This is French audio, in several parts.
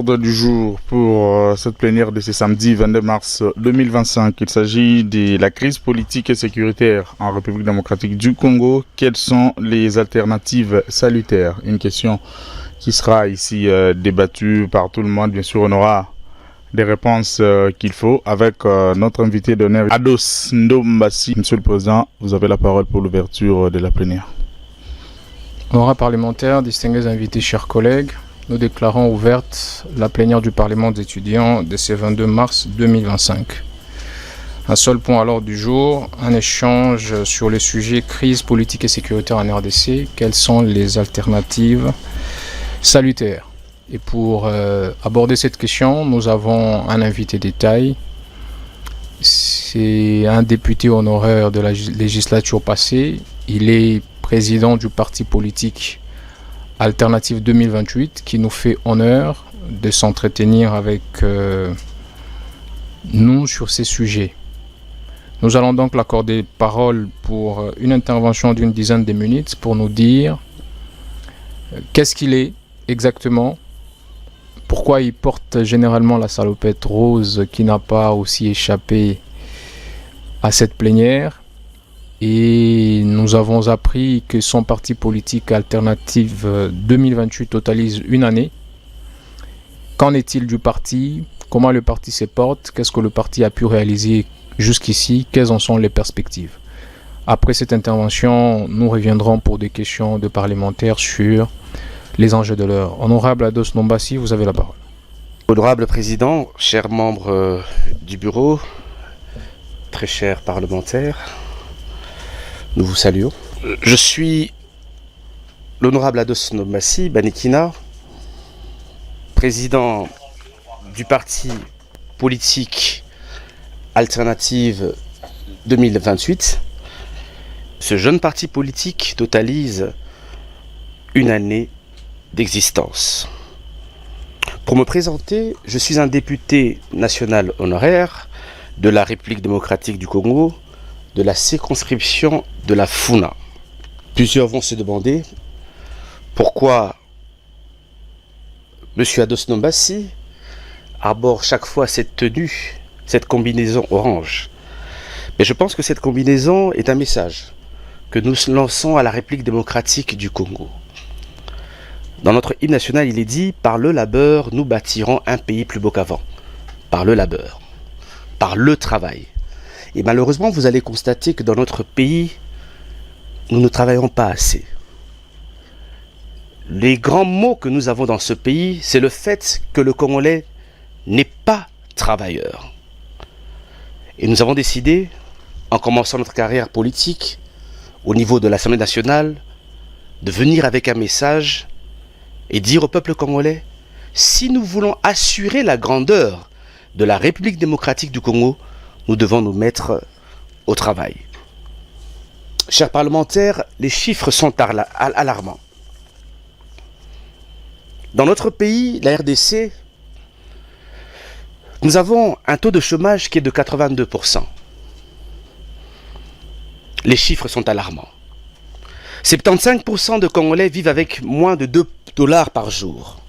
l'ordre du jour pour cette plénière de ce samedi 22 mars 2025. Il s'agit de la crise politique et sécuritaire en République démocratique du Congo. Quelles sont les alternatives salutaires? Une question qui sera ici débattue par tout le monde. Bien sûr, on aura des réponses qu'il faut avec notre invité d'honneur, Ados Ndombassi. Monsieur le Président, vous avez la parole pour l'ouverture de la plénière. Honorables parlementaires, distingués invités, chers collègues, nous déclarons ouverte la plénière du Parlement des étudiants de ce 22 mars 2025. Un seul point à l'ordre du jour, un échange sur le sujet crise politique et sécuritaire en RDC. Quelles sont les alternatives salutaires? Et pour aborder cette question, nous avons un invité de taille. C'est un député honoraire de la législature passée. Il est président du parti politique Alternative 2028 qui nous fait honneur de s'entretenir avec nous sur ces sujets. Nous allons donc l'accorder parole pour une intervention d'une dizaine de minutes pour nous dire qu'est-ce qu'il est exactement, pourquoi il porte généralement la salopette rose qui n'a pas aussi échappé à cette plénière. Et nous avons appris que son parti politique Alternative 2028 totalise une année. Qu'en est-il du parti? Comment le parti se porte? Qu'est-ce que le parti a pu réaliser jusqu'ici? Quelles en sont les perspectives? Après cette intervention, nous reviendrons pour des questions de parlementaires sur les enjeux de l'heure. Honorable Ados Ndombassi, vous avez la parole. Honorable Président, chers membres du bureau, très chers parlementaires, nous vous saluons. Je suis l'honorable Ados Ndombassi Banikina, président du parti politique Alternative 2028. Ce jeune parti politique totalise une année d'existence. Pour me présenter, je suis un député national honoraire de la République démocratique du Congo, de la circonscription de la Funa. Plusieurs vont se demander pourquoi M. Ados Ndombassi arbore chaque fois cette tenue, cette combinaison orange. Mais je pense que cette combinaison est un message que nous lançons à la République démocratique du Congo. Dans notre hymne national, il est dit « Par le labeur, nous bâtirons un pays plus beau qu'avant. » Par le labeur, par le travail. Et malheureusement, vous allez constater que dans notre pays, nous ne travaillons pas assez. Les grands mots que nous avons dans ce pays, c'est le fait que le Congolais n'est pas travailleur. Et nous avons décidé, en commençant notre carrière politique, au niveau de l'Assemblée nationale, de venir avec un message et dire au peuple congolais, si nous voulons assurer la grandeur de la République démocratique du Congo, nous devons nous mettre au travail. Chers parlementaires, les chiffres sont alarmants. Dans notre pays, la RDC, nous avons un taux de chômage qui est de 82%. Les chiffres sont alarmants. 75% de Congolais vivent avec moins de $2 par jour.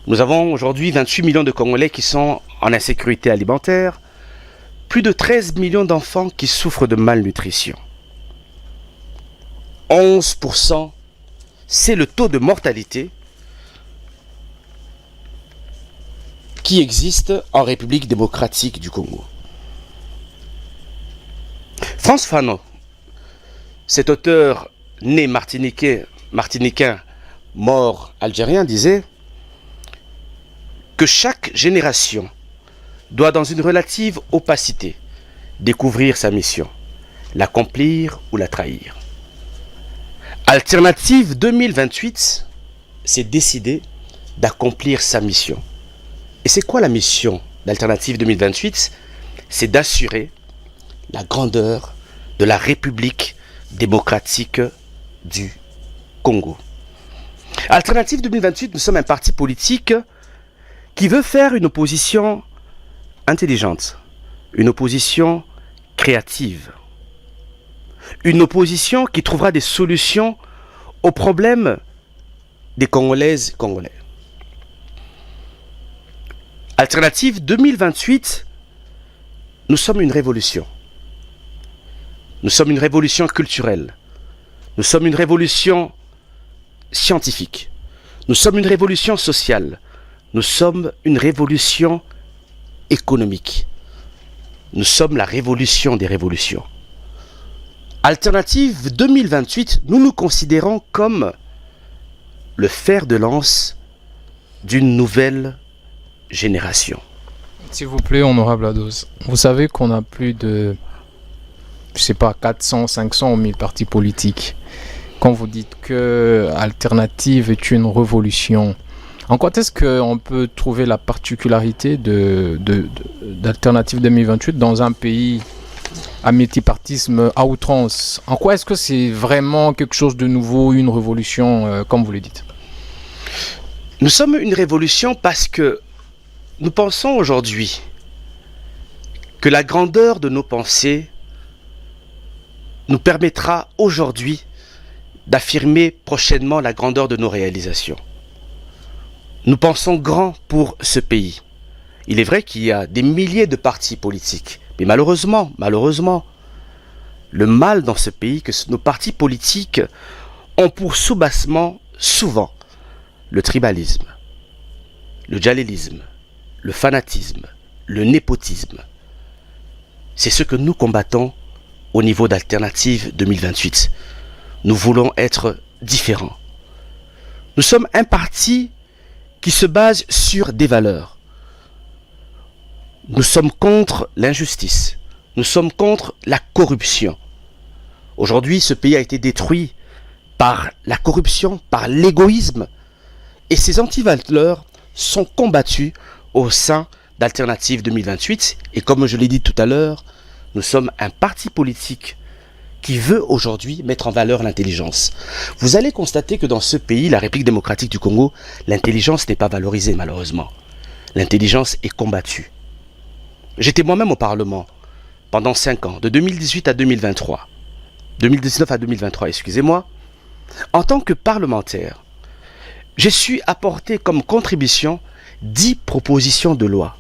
Nous avons aujourd'hui 28 millions de Congolais qui sont en insécurité alimentaire, plus de 13 millions d'enfants qui souffrent de malnutrition. 11%, c'est le taux de mortalité qui existe en République démocratique du Congo. Frantz Fanon, cet auteur né martiniquais, mort algérien, disait que chaque génération doit, dans une relative opacité, découvrir sa mission, l'accomplir ou la trahir. Alternative 2028, c'est décider d'accomplir sa mission. Et c'est quoi la mission d'Alternative 2028? C'est d'assurer la grandeur de la République démocratique du Congo. Alternative 2028, nous sommes un parti politique qui veut faire une opposition intelligente, une opposition créative, une opposition qui trouvera des solutions aux problèmes des Congolaises et Congolais. Alternative 2028, nous sommes une révolution. Nous sommes une révolution culturelle. Nous sommes une révolution scientifique. Nous sommes une révolution sociale. Nous sommes une révolution économique. Nous sommes la révolution des révolutions. Alternative 2028, nous nous considérons comme le fer de lance d'une nouvelle génération. S'il vous plaît, honorable Ados, vous savez qu'on a plus de, je sais pas, 400, 500 ou 1000 partis politiques. Quand vous dites que Alternative est une révolution, en quoi est-ce qu'on peut trouver la particularité d'Alternative 2028 dans un pays à multipartisme à outrance? En quoi est-ce que c'est vraiment quelque chose de nouveau, une révolution, comme vous le dites? Nous sommes une révolution parce que nous pensons aujourd'hui que la grandeur de nos pensées nous permettra aujourd'hui d'affirmer prochainement la grandeur de nos réalisations. Nous pensons grand pour ce pays. Il est vrai qu'il y a des milliers de partis politiques, mais malheureusement, le mal dans ce pays, que nos partis politiques ont pour soubassement souvent le tribalisme, le djalilisme, le fanatisme, le népotisme. C'est ce que nous combattons au niveau d'Alternative 2028. Nous voulons être différents. Nous sommes un parti qui se base sur des valeurs. Nous sommes contre l'injustice. Nous sommes contre la corruption. Aujourd'hui, ce pays a été détruit par la corruption, par l'égoïsme. Et ces antivaleurs sont combattus au sein d'Alternative 2028. Et comme je l'ai dit tout à l'heure, nous sommes un parti politique qui veut aujourd'hui mettre en valeur l'intelligence. Vous allez constater que dans ce pays, la République démocratique du Congo, l'intelligence n'est pas valorisée malheureusement. L'intelligence est combattue. J'étais moi-même au Parlement pendant 5 ans, de 2018 à 2023. 2019 à 2023, excusez-moi. En tant que parlementaire, j'ai su apporter comme contribution 10 propositions de loi.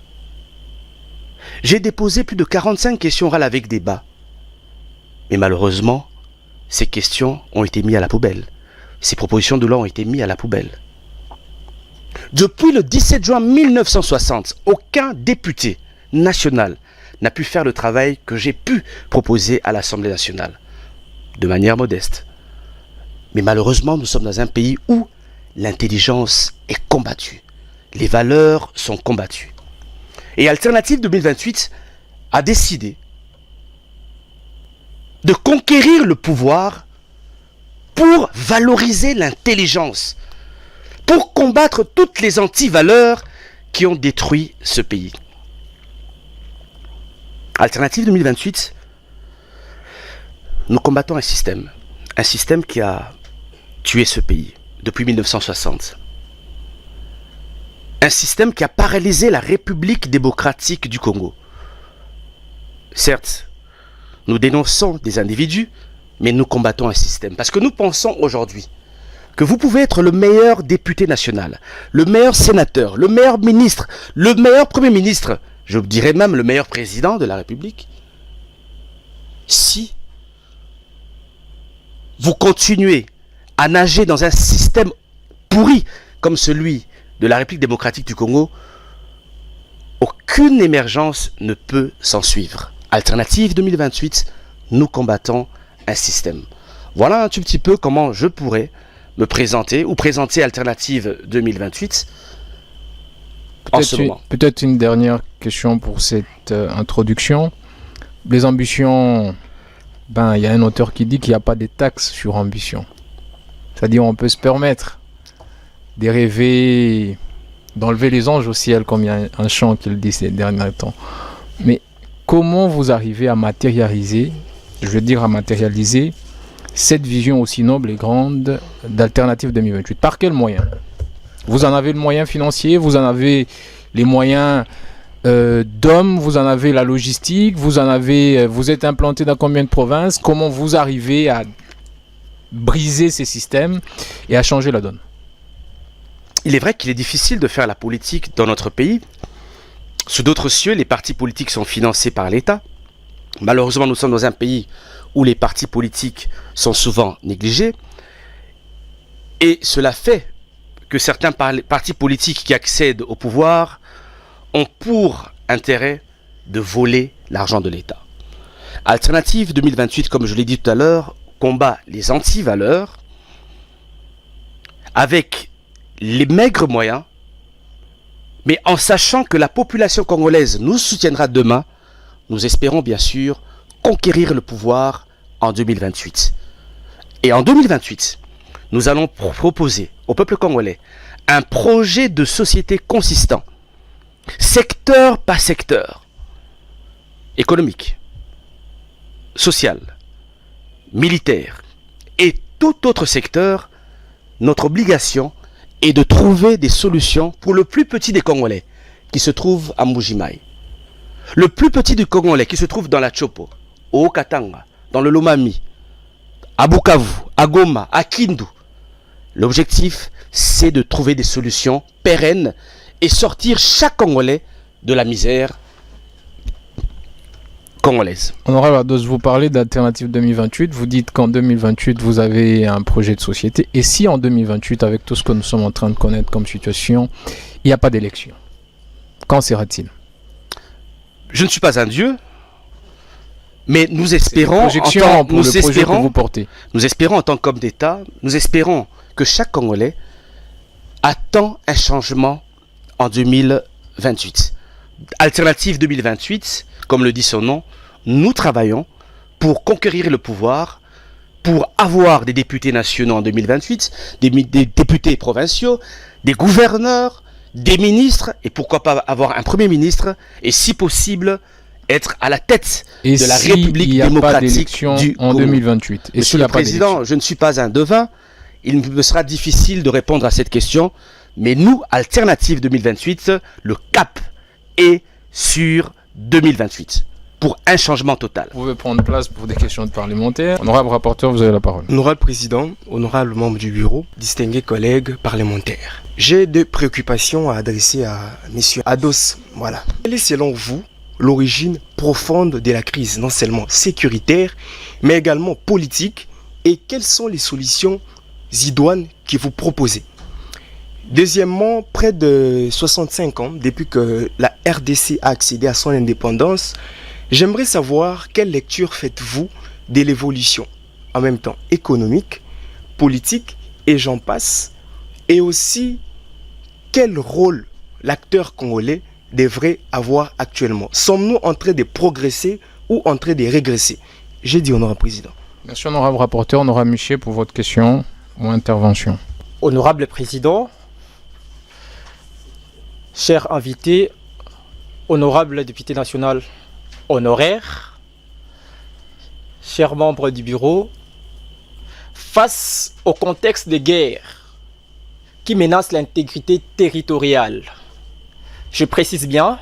J'ai déposé plus de 45 questions orales avec débat. Mais malheureusement, ces questions ont été mises à la poubelle. Ces propositions de loi ont été mises à la poubelle. Depuis le 17 juin 1960, aucun député national n'a pu faire le travail que j'ai pu proposer à l'Assemblée nationale, de manière modeste. Mais malheureusement, nous sommes dans un pays où l'intelligence est combattue. Les valeurs sont combattues. Et Alternative 2028 a décidé de conquérir le pouvoir pour valoriser l'intelligence, pour combattre toutes les antivaleurs qui ont détruit ce pays. Alternative 2028, nous combattons un système qui a tué ce pays depuis 1960. Un système qui a paralysé la République démocratique du Congo. Certes, nous dénonçons des individus, mais nous combattons un système. Parce que nous pensons aujourd'hui que vous pouvez être le meilleur député national, le meilleur sénateur, le meilleur ministre, le meilleur premier ministre, je dirais même le meilleur président de la République, si vous continuez à nager dans un système pourri comme celui de la République démocratique du Congo, aucune émergence ne peut s'en suivre. Alternative 2028, nous combattons un système. Voilà un tout petit peu comment je pourrais me présenter ou présenter Alternative 2028 en ce moment. Peut-être une dernière question pour cette introduction. Les ambitions, il y a un auteur qui dit qu'il n'y a pas de taxes sur ambition. C'est-à-dire on peut se permettre de rêver, d'enlever les anges au ciel, comme il y a un chant qui le dit ces derniers temps. Mais comment vous arrivez à matérialiser, cette vision aussi noble et grande d'Alternative 2028? Par quels moyens? Vous en avez le moyen financier, vous en avez les moyens d'hommes, vous en avez la logistique, vous êtes implanté dans combien de provinces? Comment vous arrivez à briser ces systèmes et à changer la donne? Il est vrai qu'il est difficile de faire la politique dans notre pays Sous d'autres cieux, les partis politiques sont financés par l'État. Malheureusement, nous sommes dans un pays où les partis politiques sont souvent négligés. Et cela fait que certains partis politiques qui accèdent au pouvoir ont pour intérêt de voler l'argent de l'État. Alternative 2028, comme je l'ai dit tout à l'heure, combat les anti-valeurs avec les maigres moyens, mais en sachant que la population congolaise nous soutiendra demain. Nous espérons bien sûr conquérir le pouvoir en 2028. Et en 2028, nous allons proposer au peuple congolais un projet de société consistant, secteur par secteur, économique, social, militaire et tout autre secteur. Notre obligation est de trouver des solutions pour le plus petit des Congolais qui se trouve à Mbuji-Mayi. Le plus petit du Congolais qui se trouve dans la Chopo, au Haut-Katanga, dans le Lomami, à Bukavu, à Goma, à Kindu. L'objectif, c'est de trouver des solutions pérennes et sortir chaque Congolais de la misère congolaise. Honorable Ados, vous parlez d'Alternative 2028. Vous dites qu'en 2028, vous avez un projet de société. Et si en 2028, avec tout ce que nous sommes en train de connaître comme situation, il n'y a pas d'élection, qu'en sera-t-il? Je ne suis pas un dieu, mais nous espérons, nous espérons en tant qu'homme d'État, nous espérons que chaque Congolais attend un changement en 2028. Alternative 2028, comme le dit son nom, nous travaillons pour conquérir le pouvoir, pour avoir des députés nationaux en 2028, des députés provinciaux, des gouverneurs, des ministres, et pourquoi pas avoir un premier ministre, et si possible, être à la tête de la République démocratique du Congo. En 2028. Et Monsieur le Président, je ne suis pas un devin, il me sera difficile de répondre à cette question, mais nous, Alternative 2028, le cap est sur 2028, pour un changement total. Vous pouvez prendre place pour des questions de parlementaires. Honorable rapporteur, vous avez la parole. Honorable Président, honorable membre du bureau, distingués collègues parlementaires. J'ai deux préoccupations à adresser à Monsieur Ados. Voilà. Quelle est selon vous l'origine profonde de la crise, non seulement sécuritaire, mais également politique, et quelles sont les solutions idoines que vous proposez? Deuxièmement, près de 65 ans, depuis que la RDC a accédé à son indépendance, j'aimerais savoir quelle lecture faites-vous de l'évolution, en même temps économique, politique, et j'en passe, et aussi quel rôle l'acteur congolais devrait avoir actuellement. Sommes-nous en train de progresser ou en train de régresser? J'ai dit honorable président. Merci honorable rapporteur, honorable Miché pour votre question ou intervention. Honorable président, chers invités, honorable député national honoraire, chers membres du bureau, face au contexte de guerre qui menace l'intégrité territoriale, je précise bien,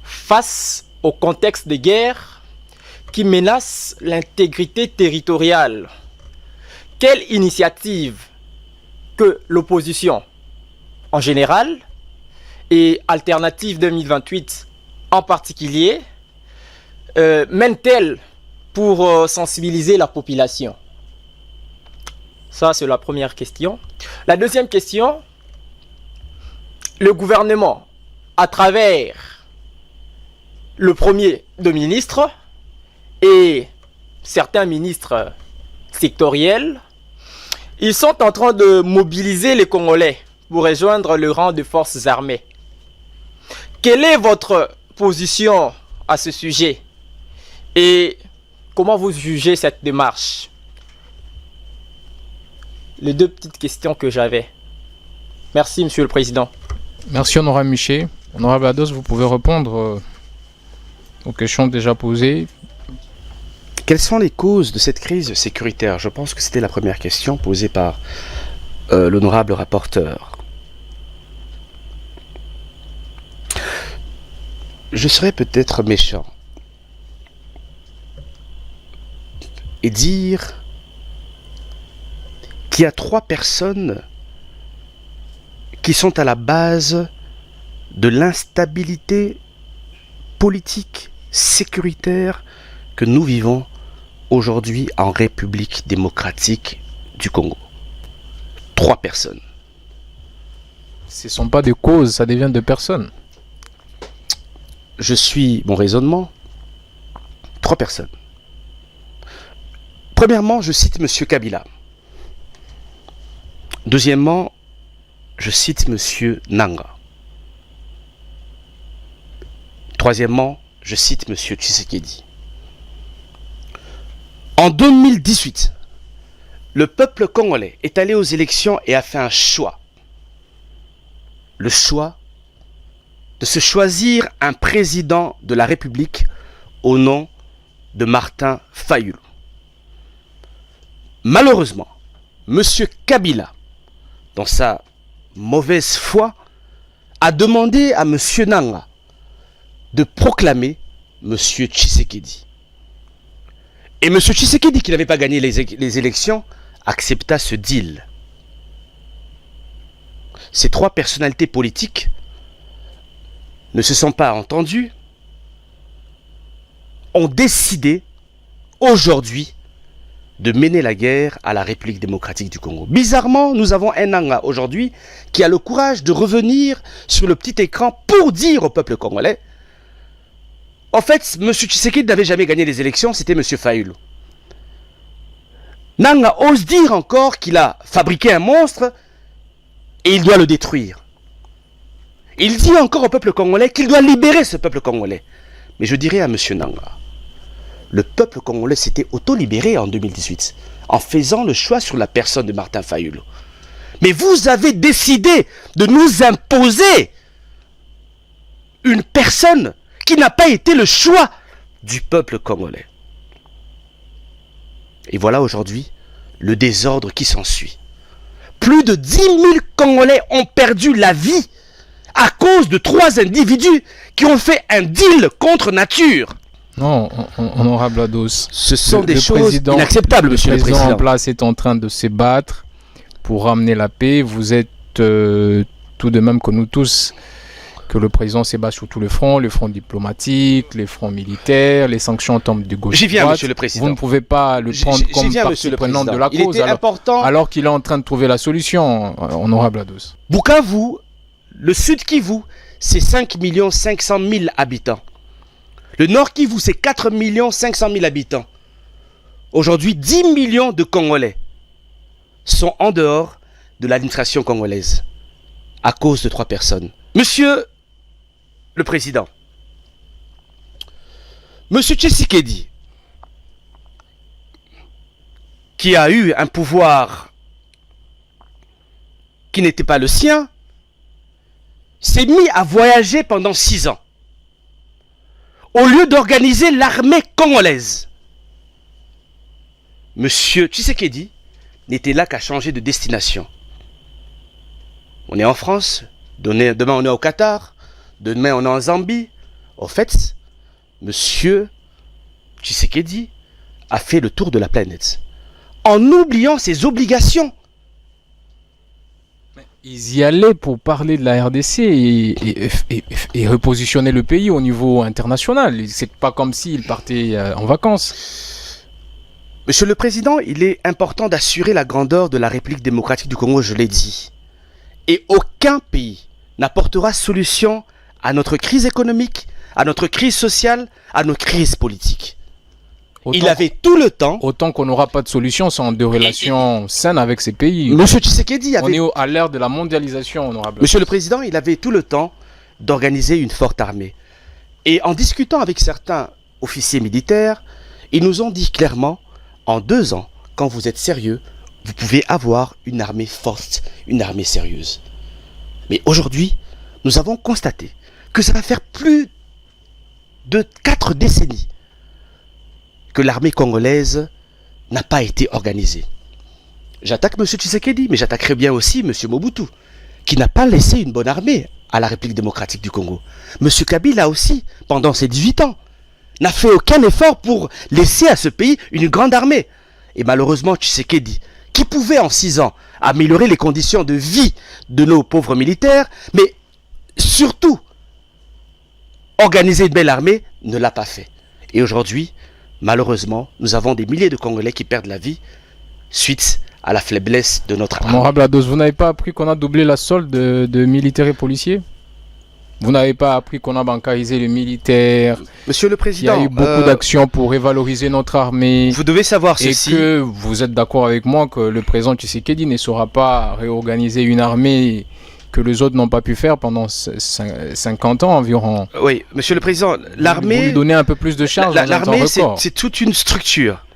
face au contexte de guerre qui menace l'intégrité territoriale, quelle initiative que l'opposition en général et Alternative 2028 en particulier mène-t-elle pour sensibiliser la population? Ça, c'est la première question. La deuxième question, le gouvernement, à travers le premier ministre et certains ministres sectoriels, ils sont en train de mobiliser les Congolais pour rejoindre le rang des forces armées. Quelle est votre position à ce sujet et comment vous jugez cette démarche? Les deux petites questions que j'avais. Merci, Monsieur le Président. Merci, honorable Miché. Honorable Ados, vous pouvez répondre aux questions déjà posées. Quelles sont les causes de cette crise sécuritaire? Je pense que c'était la première question posée par l'honorable rapporteur. Je serais peut-être méchant et dire qu'il y a 3 personnes qui sont à la base de l'instabilité politique, sécuritaire que nous vivons aujourd'hui en République démocratique du Congo. 3 personnes. Ce ne sont pas des causes, ça devient de personnes. Je suis mon raisonnement. 3 personnes. Premièrement, je cite M. Kabila. Deuxièmement, je cite M. Nanga. Troisièmement, je cite M. Tshisekedi. En 2018, le peuple congolais est allé aux élections et a fait un choix. Le choix de se choisir un président de la République au nom de Martin Fayulu. Malheureusement, M. Kabila, dans sa mauvaise foi, a demandé à M. Nanga de proclamer M. Tshisekedi. Et M. Tshisekedi, qui n'avait pas gagné les élections, accepta ce deal. Ces 3 personnalités politiques ne se sont pas entendues, ont décidé aujourd'hui de mener la guerre à la République démocratique du Congo. Bizarrement, nous avons un Nanga aujourd'hui qui a le courage de revenir sur le petit écran pour dire au peuple congolais: en fait, M. Tshisekedi n'avait jamais gagné les élections, c'était M. Fayulu. Nanga ose dire encore qu'il a fabriqué un monstre et il doit le détruire. Il dit encore au peuple congolais qu'il doit libérer ce peuple congolais. Mais je dirais à M. Nanga, le peuple congolais s'était auto-libéré en 2018 en faisant le choix sur la personne de Martin Fayulu. Mais vous avez décidé de nous imposer une personne qui n'a pas été le choix du peuple congolais. Et voilà aujourd'hui le désordre qui s'ensuit. Plus de 10 000 Congolais ont perdu la vie à cause de 3 individus qui ont fait un deal contre nature. Non, honorable Ados. Ce sont des choses inacceptables, monsieur le président. Le président en place est en train de se battre pour ramener la paix. Vous êtes tout de même que nous tous, que le président se bat sur tous les fronts diplomatiques, les fronts militaires, les sanctions tombent de gauche. J'y viens, monsieur le président. Vous ne pouvez pas le prendre comme partie prenante de la cause, alors qu'il est en train de trouver la solution, honorable Ados. Bukavu, le Sud Kivu, c'est 5 500 000 habitants. Le Nord Kivu, c'est 4 500 000 habitants. Aujourd'hui, 10 millions de Congolais sont en dehors de l'administration congolaise à cause de 3 personnes. Monsieur le Président, Monsieur Tshisekedi, qui a eu un pouvoir qui n'était pas le sien, s'est mis à voyager pendant 6 ans. Au lieu d'organiser l'armée congolaise, Monsieur Tshisekedi n'était là qu'à changer de destination. On est en France, demain on est au Qatar, demain on est en Zambie. Au fait, Monsieur Tshisekedi a fait le tour de la planète en oubliant ses obligations. Ils y allaient pour parler de la RDC et repositionner le pays au niveau international. C'est pas comme s'ils partaient en vacances. Monsieur le Président, il est important d'assurer la grandeur de la République démocratique du Congo, je l'ai dit. Et aucun pays n'apportera solution à notre crise économique, à notre crise sociale, à nos crises politiques. Il avait tout le temps. Autant qu'on n'aura pas de solution sans de relations saines avec ces pays. Monsieur Tshisekedi avait... On est à l'ère de la mondialisation, honorable. Monsieur le Président, il avait tout le temps d'organiser une forte armée. Et en discutant avec certains officiers militaires, ils nous ont dit clairement, en 2 ans, quand vous êtes sérieux, vous pouvez avoir une armée forte, une armée sérieuse. Mais aujourd'hui, nous avons constaté que ça va faire plus de 4 décennies que l'armée congolaise n'a pas été organisée. J'attaque M. Tshisekedi, mais j'attaquerai bien aussi M. Mobutu, qui n'a pas laissé une bonne armée à la République démocratique du Congo. M. Kabila aussi, pendant ses 18 ans, n'a fait aucun effort pour laisser à ce pays une grande armée. Et malheureusement, Tshisekedi, qui pouvait en 6 ans améliorer les conditions de vie de nos pauvres militaires, mais surtout organiser une belle armée, ne l'a pas fait. Et aujourd'hui, malheureusement, nous avons des milliers de Congolais qui perdent la vie suite à la faiblesse de notre armée. Honorable Ados, vous n'avez pas appris qu'on a doublé la solde de militaires et policiers? Vous n'avez pas appris qu'on a bancarisé les militaires? Monsieur le Il y Président, a eu beaucoup d'actions pour revaloriser notre armée. vous devez savoir Et ceci. que vous êtes d'accord avec moi que le président Tshisekedi ne saura pas réorganiser une armée que les autres n'ont pas pu faire pendant 50 ans environ. Oui, Monsieur le Président, Vous l'armée... lui donnez un peu plus de charge dans un temps L'armée, record. c'est toute une structure.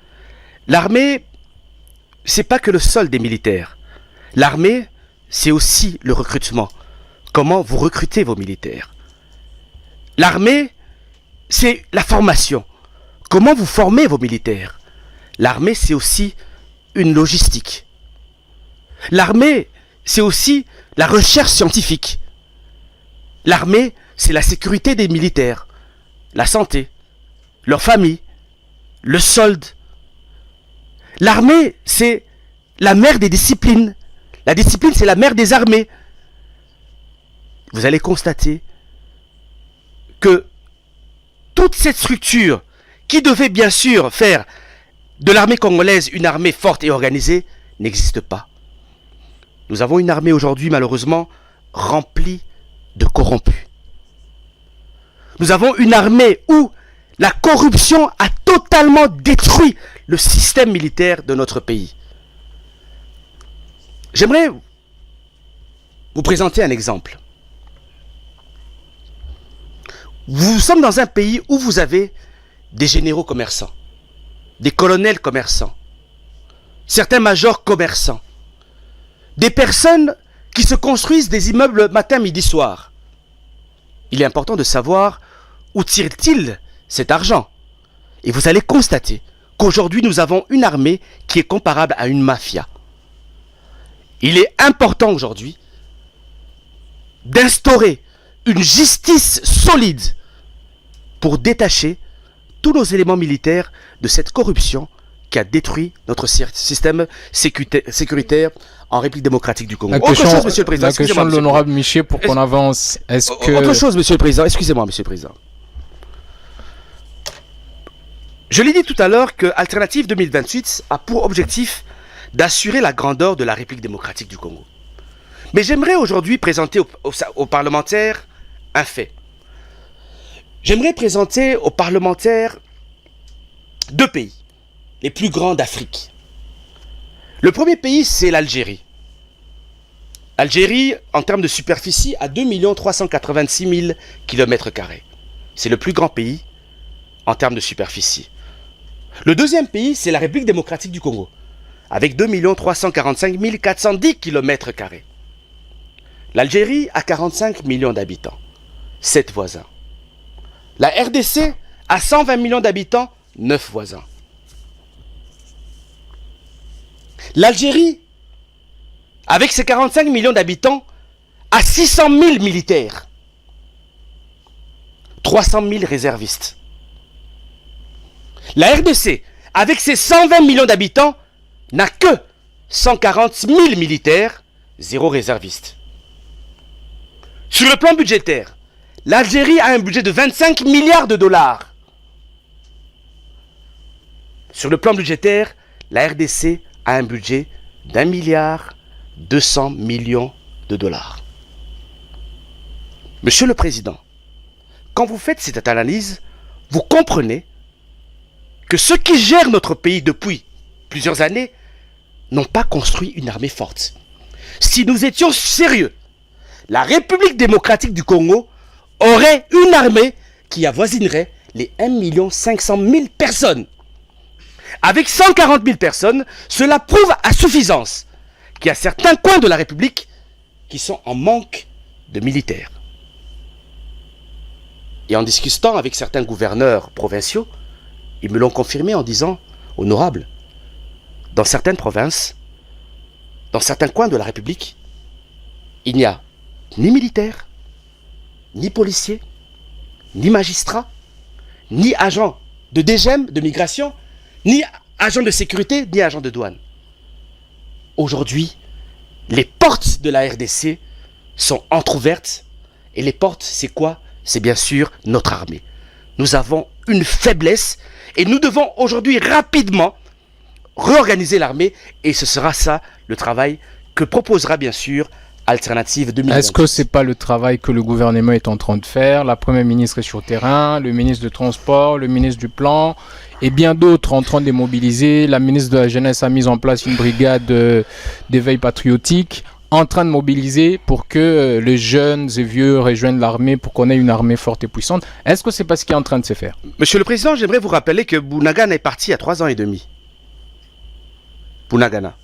L'armée, c'est pas que le solde des militaires. L'armée, c'est aussi le recrutement. Comment vous recrutez vos militaires. L'armée, c'est la formation. Comment vous formez vos militaires. L'armée, c'est aussi une logistique. L'armée, c'est aussi la recherche scientifique. L'armée, c'est la sécurité des militaires, la santé, leur famille, le solde. L'armée, c'est la mère des disciplines. La discipline, c'est la mère des armées. Vous allez constater que toute cette structure qui devait bien sûr faire de l'armée congolaise une armée forte et organisée n'existe pas. Nous avons une armée aujourd'hui malheureusement remplie de corrompus. Nous avons une armée où la corruption a totalement détruit le système militaire de notre pays. J'aimerais vous présenter un exemple. Nous sommes dans un pays où vous avez des généraux commerçants, des colonels commerçants, certains majors commerçants, des personnes qui se construisent des immeubles matin, midi, soir. Il est important de savoir où tire-t-il cet argent. Et vous allez constater qu'aujourd'hui nous avons une armée qui est comparable à une mafia. Il est important aujourd'hui d'instaurer une justice solide pour détacher tous nos éléments militaires de cette corruption qui a détruit notre système sécuritaire en République démocratique du Congo. La question, Monsieur le Président, la question de l'honorable Miché pour qu'on avance. Est-ce que... Autre chose, Monsieur le Président, excusez-moi, Monsieur le Président. Je l'ai dit tout à l'heure que Alternative 2028 a pour objectif d'assurer la grandeur de la République démocratique du Congo. Mais j'aimerais aujourd'hui présenter aux parlementaires un fait. J'aimerais présenter aux parlementaires deux pays, les plus grands d'Afrique. Le premier pays, c'est l'Algérie. Algérie, en termes de superficie, a 2 386 000 km². C'est le plus grand pays en termes de superficie. Le deuxième pays, c'est la République démocratique du Congo, avec 2 345 410 km². L'Algérie a 45 millions d'habitants, 7 voisins. La RDC a 120 millions d'habitants, 9 voisins. L'Algérie, avec ses 45 millions d'habitants, a 600 000 militaires, 300 000 réservistes. La RDC, avec ses 120 millions d'habitants, n'a que 140 000 militaires, 0 réservistes. Sur le plan budgétaire, l'Algérie a un budget de 25 milliards de dollars. Sur le plan budgétaire, la RDC a un budget d'1 milliard 200 millions de dollars. Monsieur le Président, quand vous faites cette analyse, vous comprenez que ceux qui gèrent notre pays depuis plusieurs années n'ont pas construit une armée forte. Si nous étions sérieux, la République démocratique du Congo aurait une armée qui avoisinerait les 1 500 000 personnes. Avec 140 000 personnes, cela prouve à suffisance qu'il y a certains coins de la République qui sont en manque de militaires. Et en discutant avec certains gouverneurs provinciaux, ils me l'ont confirmé en disant, honorable, dans certaines provinces, dans certains coins de la République, il n'y a ni militaires, ni policiers, ni magistrats, ni agents de DGM, de migration, ni agents de sécurité, ni agents de douane. Aujourd'hui, les portes de la RDC sont entrouvertes. Et les portes, c'est quoi? c'est bien sûr notre armée. Nous avons une faiblesse et nous devons aujourd'hui rapidement réorganiser l'armée et ce sera ça le travail que proposera bien sûr Alternative 2028. Est-ce que c'est pas le travail que le gouvernement est en train de faire? La première ministre est sur le terrain, le ministre du Transport, le ministre du Plan et bien d'autres en train de mobiliser. La ministre de la Jeunesse a mis en place une brigade d'éveil patriotique en train de mobiliser pour que les jeunes et vieux rejoignent l'armée pour qu'on ait une armée forte et puissante. Est-ce que c'est pas ce qui est en train de se faire? Monsieur le Président, j'aimerais vous rappeler que Bounagana est parti il y a 3 ans et demi. Bounagana.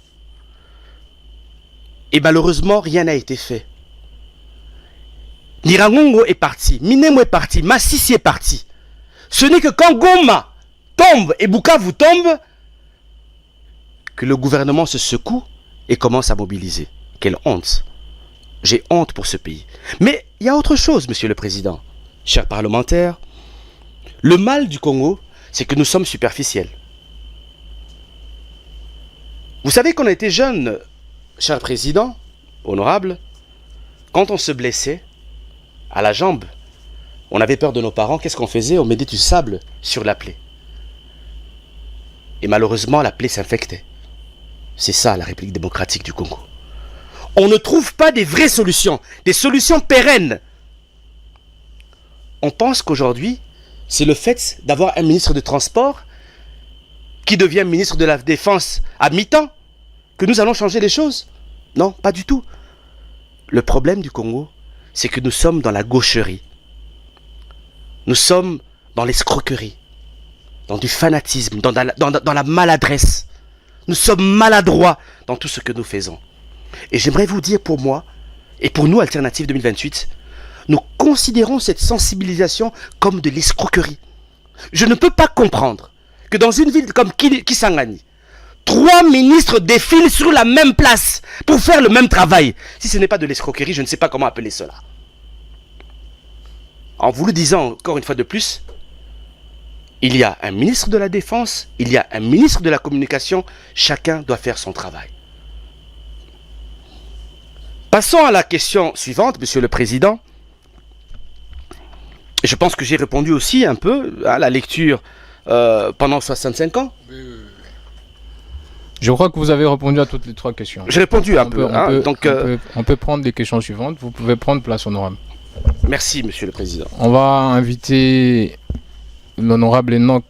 Et malheureusement, rien n'a été fait. Nirangongo est parti, Minemo est parti, Massissi est parti. Ce n'est que quand Goma tombe et Bukavu tombe que le gouvernement se secoue et commence à mobiliser. Quelle honte. J'ai honte pour ce pays. Mais il y a autre chose, Monsieur le Président, chers parlementaires. Le mal du Congo, c'est que nous sommes superficiels. Vous savez qu'on a été jeunes, cher Président, honorable, quand on se blessait à la jambe, on avait peur de nos parents, qu'est-ce qu'on faisait? On mettait du sable sur la plaie. Et malheureusement, la plaie s'infectait. C'est ça la République démocratique du Congo. On ne trouve pas des vraies solutions, des solutions pérennes. On pense qu'aujourd'hui, c'est le fait d'avoir un ministre de Transport qui devient ministre de la Défense à mi-temps que nous allons changer les choses. Non, pas du tout. Le problème du Congo, c'est que nous sommes dans la gaucherie. Nous sommes dans l'escroquerie, dans du fanatisme, dans la maladresse. Nous sommes maladroits dans tout ce que nous faisons. Et j'aimerais vous dire pour moi, et pour nous, Alternative 2028, nous considérons cette sensibilisation comme de l'escroquerie. Je ne peux pas comprendre que dans une ville comme Kisangani, 3 ministres défilent sur la même place pour faire le même travail. Si ce n'est pas de l'escroquerie, je ne sais pas comment appeler cela. En vous le disant encore une fois de plus, il y a un ministre de la Défense, il y a un ministre de la Communication, chacun doit faire son travail. Passons à la question suivante, Monsieur le Président. Je pense que j'ai répondu aussi un peu à la lecture pendant 65 ans. Je crois que vous avez répondu à toutes les 3 questions. J'ai répondu un peu. On peut prendre des questions suivantes. Vous pouvez prendre place, honorable. Merci, Monsieur le Président. On va inviter l'honorable Enoch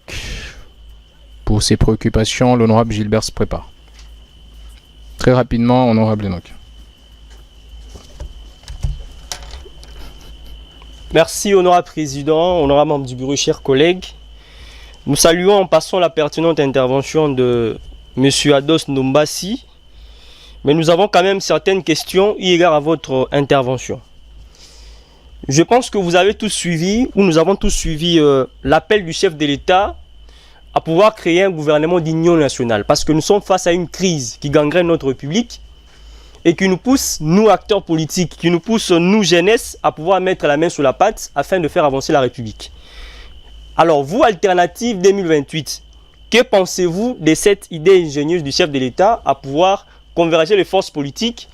pour ses préoccupations. L'honorable Gilbert se prépare. Très rapidement, honorable Enoch. Merci, honorable Président, honorable membre du bureau, chers collègues. Nous saluons en passant la pertinente intervention de M. Ados Nombassi, mais nous avons quand même certaines questions eu égard à votre intervention. Je pense que vous avez tous suivi, ou nous avons tous suivi l'appel du chef de l'État à pouvoir créer un gouvernement d'union nationale, parce que nous sommes face à une crise qui gangrène notre République et qui nous pousse, nous acteurs politiques, qui nous pousse, nous jeunesse, à pouvoir mettre la main sur la pâte afin de faire avancer la République. Alors vous, Alternative 2028, que pensez-vous de cette idée ingénieuse du chef de l'État à pouvoir converger les forces politiques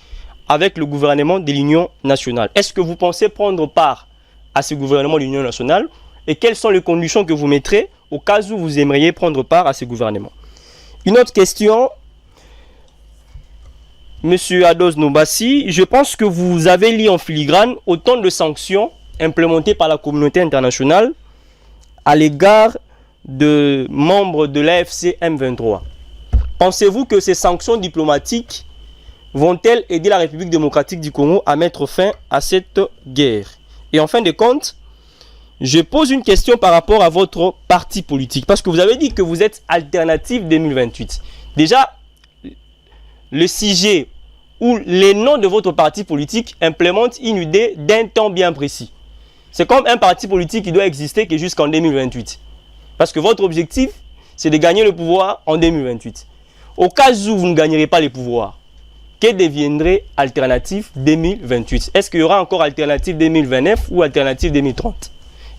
avec le gouvernement de l'Union nationale? Est-ce que vous pensez prendre part à ce gouvernement de l'Union nationale? Et quelles sont les conditions que vous mettrez au cas où vous aimeriez prendre part à ce gouvernement? Une autre question, Monsieur Ados Nombassi, je pense que vous avez lié en filigrane autant de sanctions implémentées par la communauté internationale à l'égard de membres de l'AFC M23. Pensez-vous que ces sanctions diplomatiques vont-elles aider la République démocratique du Congo à mettre fin à cette guerre? Et en fin de compte, je pose une question par rapport à votre parti politique, parce que vous avez dit que vous êtes Alternative 2028. Déjà, le sujet ou les noms de votre parti politique implémentent une idée d'un temps bien précis. C'est comme un parti politique qui doit exister que jusqu'en 2028. Parce que votre objectif, c'est de gagner le pouvoir en 2028. Au cas où vous ne gagnerez pas les pouvoirs, que deviendrait Alternative 2028? Est-ce qu'il y aura encore Alternative 2029 ou Alternative 2030?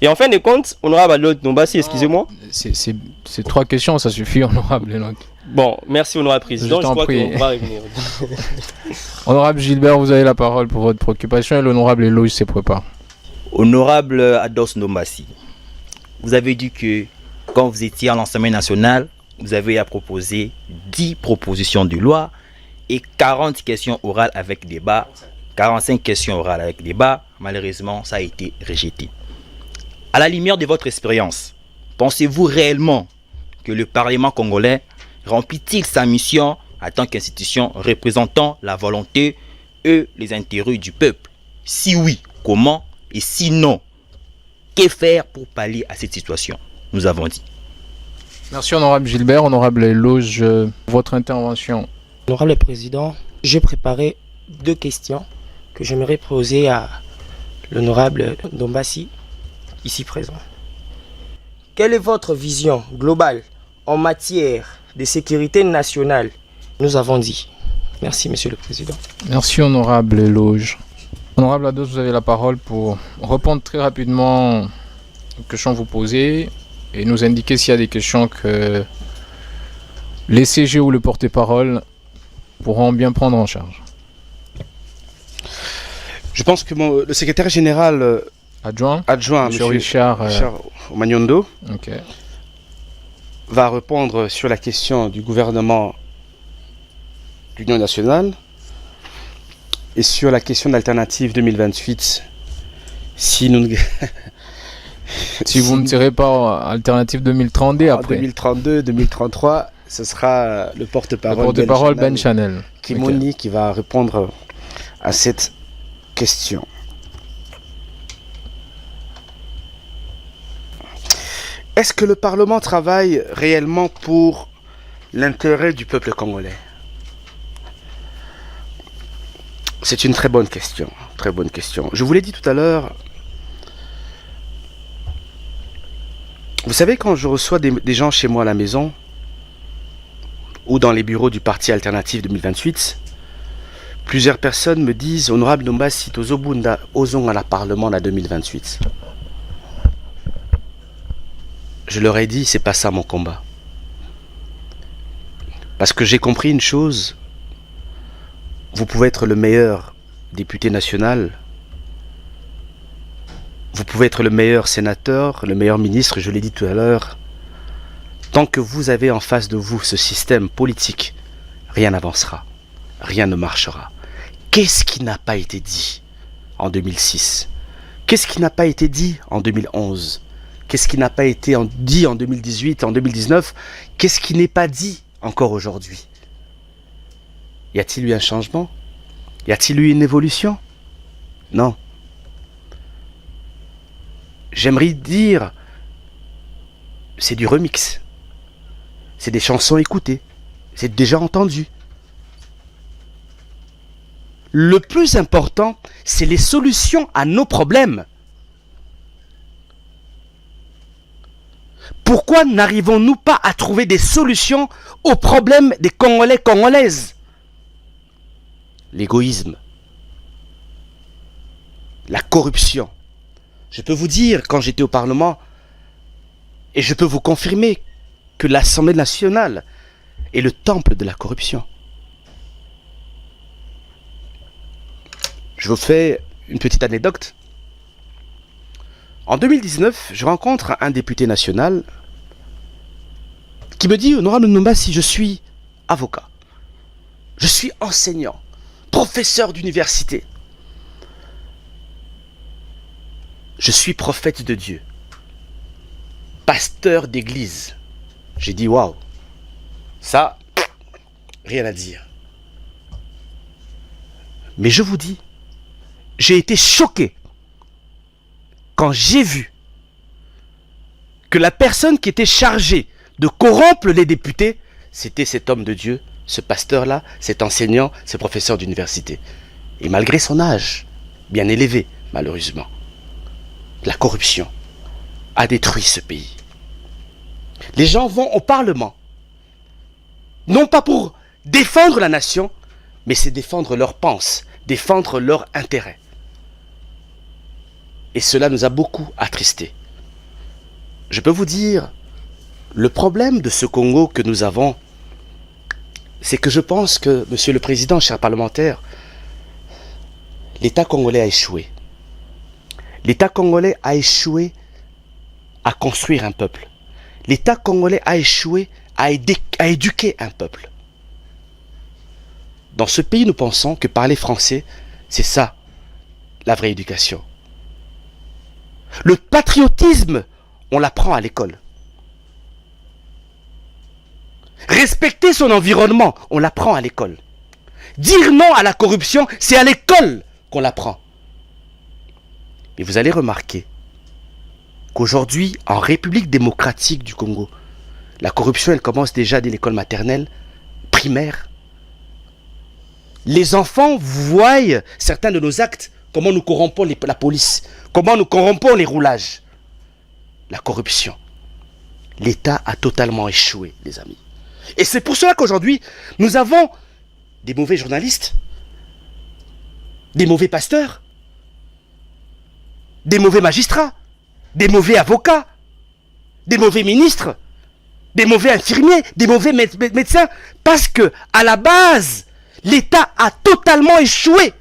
Et en fin de compte, honorable Adot Nombassi, excusez-moi. C'est 3 questions, ça suffit, honorable Enoch. Bon, merci, honorable président. Je crois qu'on va revenir. Honorable Gilbert, vous avez la parole pour votre préoccupation et l'honorable Eloge se prépare. Honorable Ados Ndombassi, vous avez dit que quand vous étiez à l'Assemblée nationale, vous avez à proposer 10 propositions de loi et 40 questions orales avec débat, 45 questions orales avec débat. Malheureusement, ça a été rejeté. À la lumière de votre expérience, pensez-vous réellement que le Parlement congolais remplit-il sa mission en tant qu'institution représentant la volonté et les intérêts du peuple? Si oui, comment? Et sinon, que faire pour pallier à cette situation? Nous avons dit. Merci honorable Gilbert, honorable Loge, votre intervention. Honorable Président, j'ai préparé 2 questions que j'aimerais poser à l'honorable Ndombassi, ici présent. Quelle est votre vision globale en matière de sécurité nationale? Nous avons dit. Merci, Monsieur le Président. Merci honorable Loge. Honorable Ados, vous avez la parole pour répondre très rapidement aux questions que vous posez et nous indiquer s'il y a des questions que les CG ou le porte-parole pourront bien prendre en charge. Je pense que le secrétaire général Adjoint, adjoint, Monsieur M. Richard, Magnondo, ok. va répondre sur la question du gouvernement d'Union nationale et sur la question d'alternative 2028. Si nous ne... Si vous ne tirez pas alternative 2032 en après. 2032, 2033, ce sera le porte-parole, Le porte-parole Ben Chanel. Kimoni qui va répondre à cette question. Est-ce que le Parlement travaille réellement pour l'intérêt du peuple congolais? C'est une très bonne question. Très bonne question. Je vous l'ai dit tout à l'heure. Vous savez, quand je reçois des gens chez moi à la maison ou dans les bureaux du Parti Alternatif 2028, plusieurs personnes me disent Honorable Ndombassi, tozobunda ozong à la Parlement en 2028. Je leur ai dit, c'est pas ça mon combat. Parce que j'ai compris une chose, vous pouvez être le meilleur député national, vous pouvez être le meilleur sénateur, le meilleur ministre, je l'ai dit tout à l'heure. Tant que vous avez en face de vous ce système politique, rien n'avancera, rien ne marchera. Qu'est-ce qui n'a pas été dit en 2006? Qu'est-ce qui n'a pas été dit en 2011? Qu'est-ce qui n'a pas été dit en 2018, en 2019? Qu'est-ce qui n'est pas dit encore aujourd'hui? Y a-t-il eu un changement? Y a-t-il eu une évolution? Non. J'aimerais dire, c'est du remix. C'est des chansons écoutées. C'est déjà entendu. Le plus important, c'est les solutions à nos problèmes. Pourquoi n'arrivons-nous pas à trouver des solutions aux problèmes des Congolais, Congolaises? L'égoïsme, la corruption. Je peux vous dire, quand j'étais au Parlement, et je peux vous confirmer que l'Assemblée nationale est le temple de la corruption. Je vous fais une petite anecdote. En 2019, je rencontre un député national qui me dit, Honorable Ndombassi, je suis avocat, je suis enseignant, professeur d'université, je suis prophète de Dieu, pasteur d'église. J'ai dit, waouh, ça, rien à dire. Mais je vous dis, j'ai été choqué quand j'ai vu que la personne qui était chargée de corrompre les députés, c'était cet homme de Dieu, ce pasteur-là, cet enseignant, ce professeur d'université. Et malgré son âge, bien élevé, malheureusement, la corruption a détruit ce pays. Les gens vont au Parlement, non pas pour défendre la nation, mais c'est défendre leurs pensées, défendre leurs intérêts. Et cela nous a beaucoup attristés. Je peux vous dire, le problème de ce Congo que nous avons, c'est que je pense que, Monsieur le Président, chers parlementaires, l'État congolais a échoué. L'État congolais a échoué à construire un peuple. L'État congolais a échoué à éduquer un peuple. Dans ce pays, nous pensons que parler français, c'est ça, la vraie éducation. Le patriotisme, on l'apprend à l'école. Respecter son environnement, on l'apprend à l'école. Dire non à la corruption, c'est à l'école qu'on l'apprend. Mais vous allez remarquer qu'aujourd'hui, en République démocratique du Congo, la corruption, elle commence déjà dès l'école maternelle, primaire. Les enfants voient certains de nos actes, comment nous corrompons la police, comment nous corrompons les roulages. La corruption. L'État a totalement échoué, les amis. Et c'est pour cela qu'aujourd'hui, nous avons des mauvais journalistes, des mauvais pasteurs, des mauvais magistrats, des mauvais avocats, des mauvais ministres, des mauvais infirmiers, des mauvais médecins, parce que à la base, l'État a totalement échoué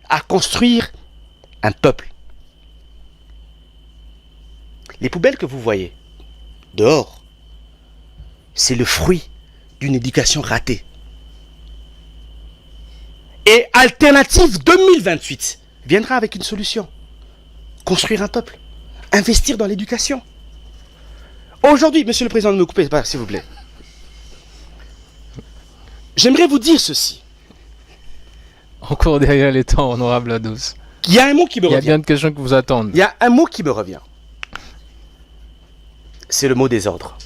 à construire un peuple. Les poubelles que vous voyez dehors, c'est le fruit d'une éducation ratée. Et Alternative 2028 viendra avec une solution. Construire un peuple. Investir dans l'éducation. Aujourd'hui, monsieur le président, ne me coupez pas, s'il vous plaît. J'aimerais vous dire ceci. Encore derrière les temps, honorable Ados. Il y a un mot qui me revient. Il y a bien de questions qui vous attendent. Il y a un mot qui me revient. C'est le mot désordre.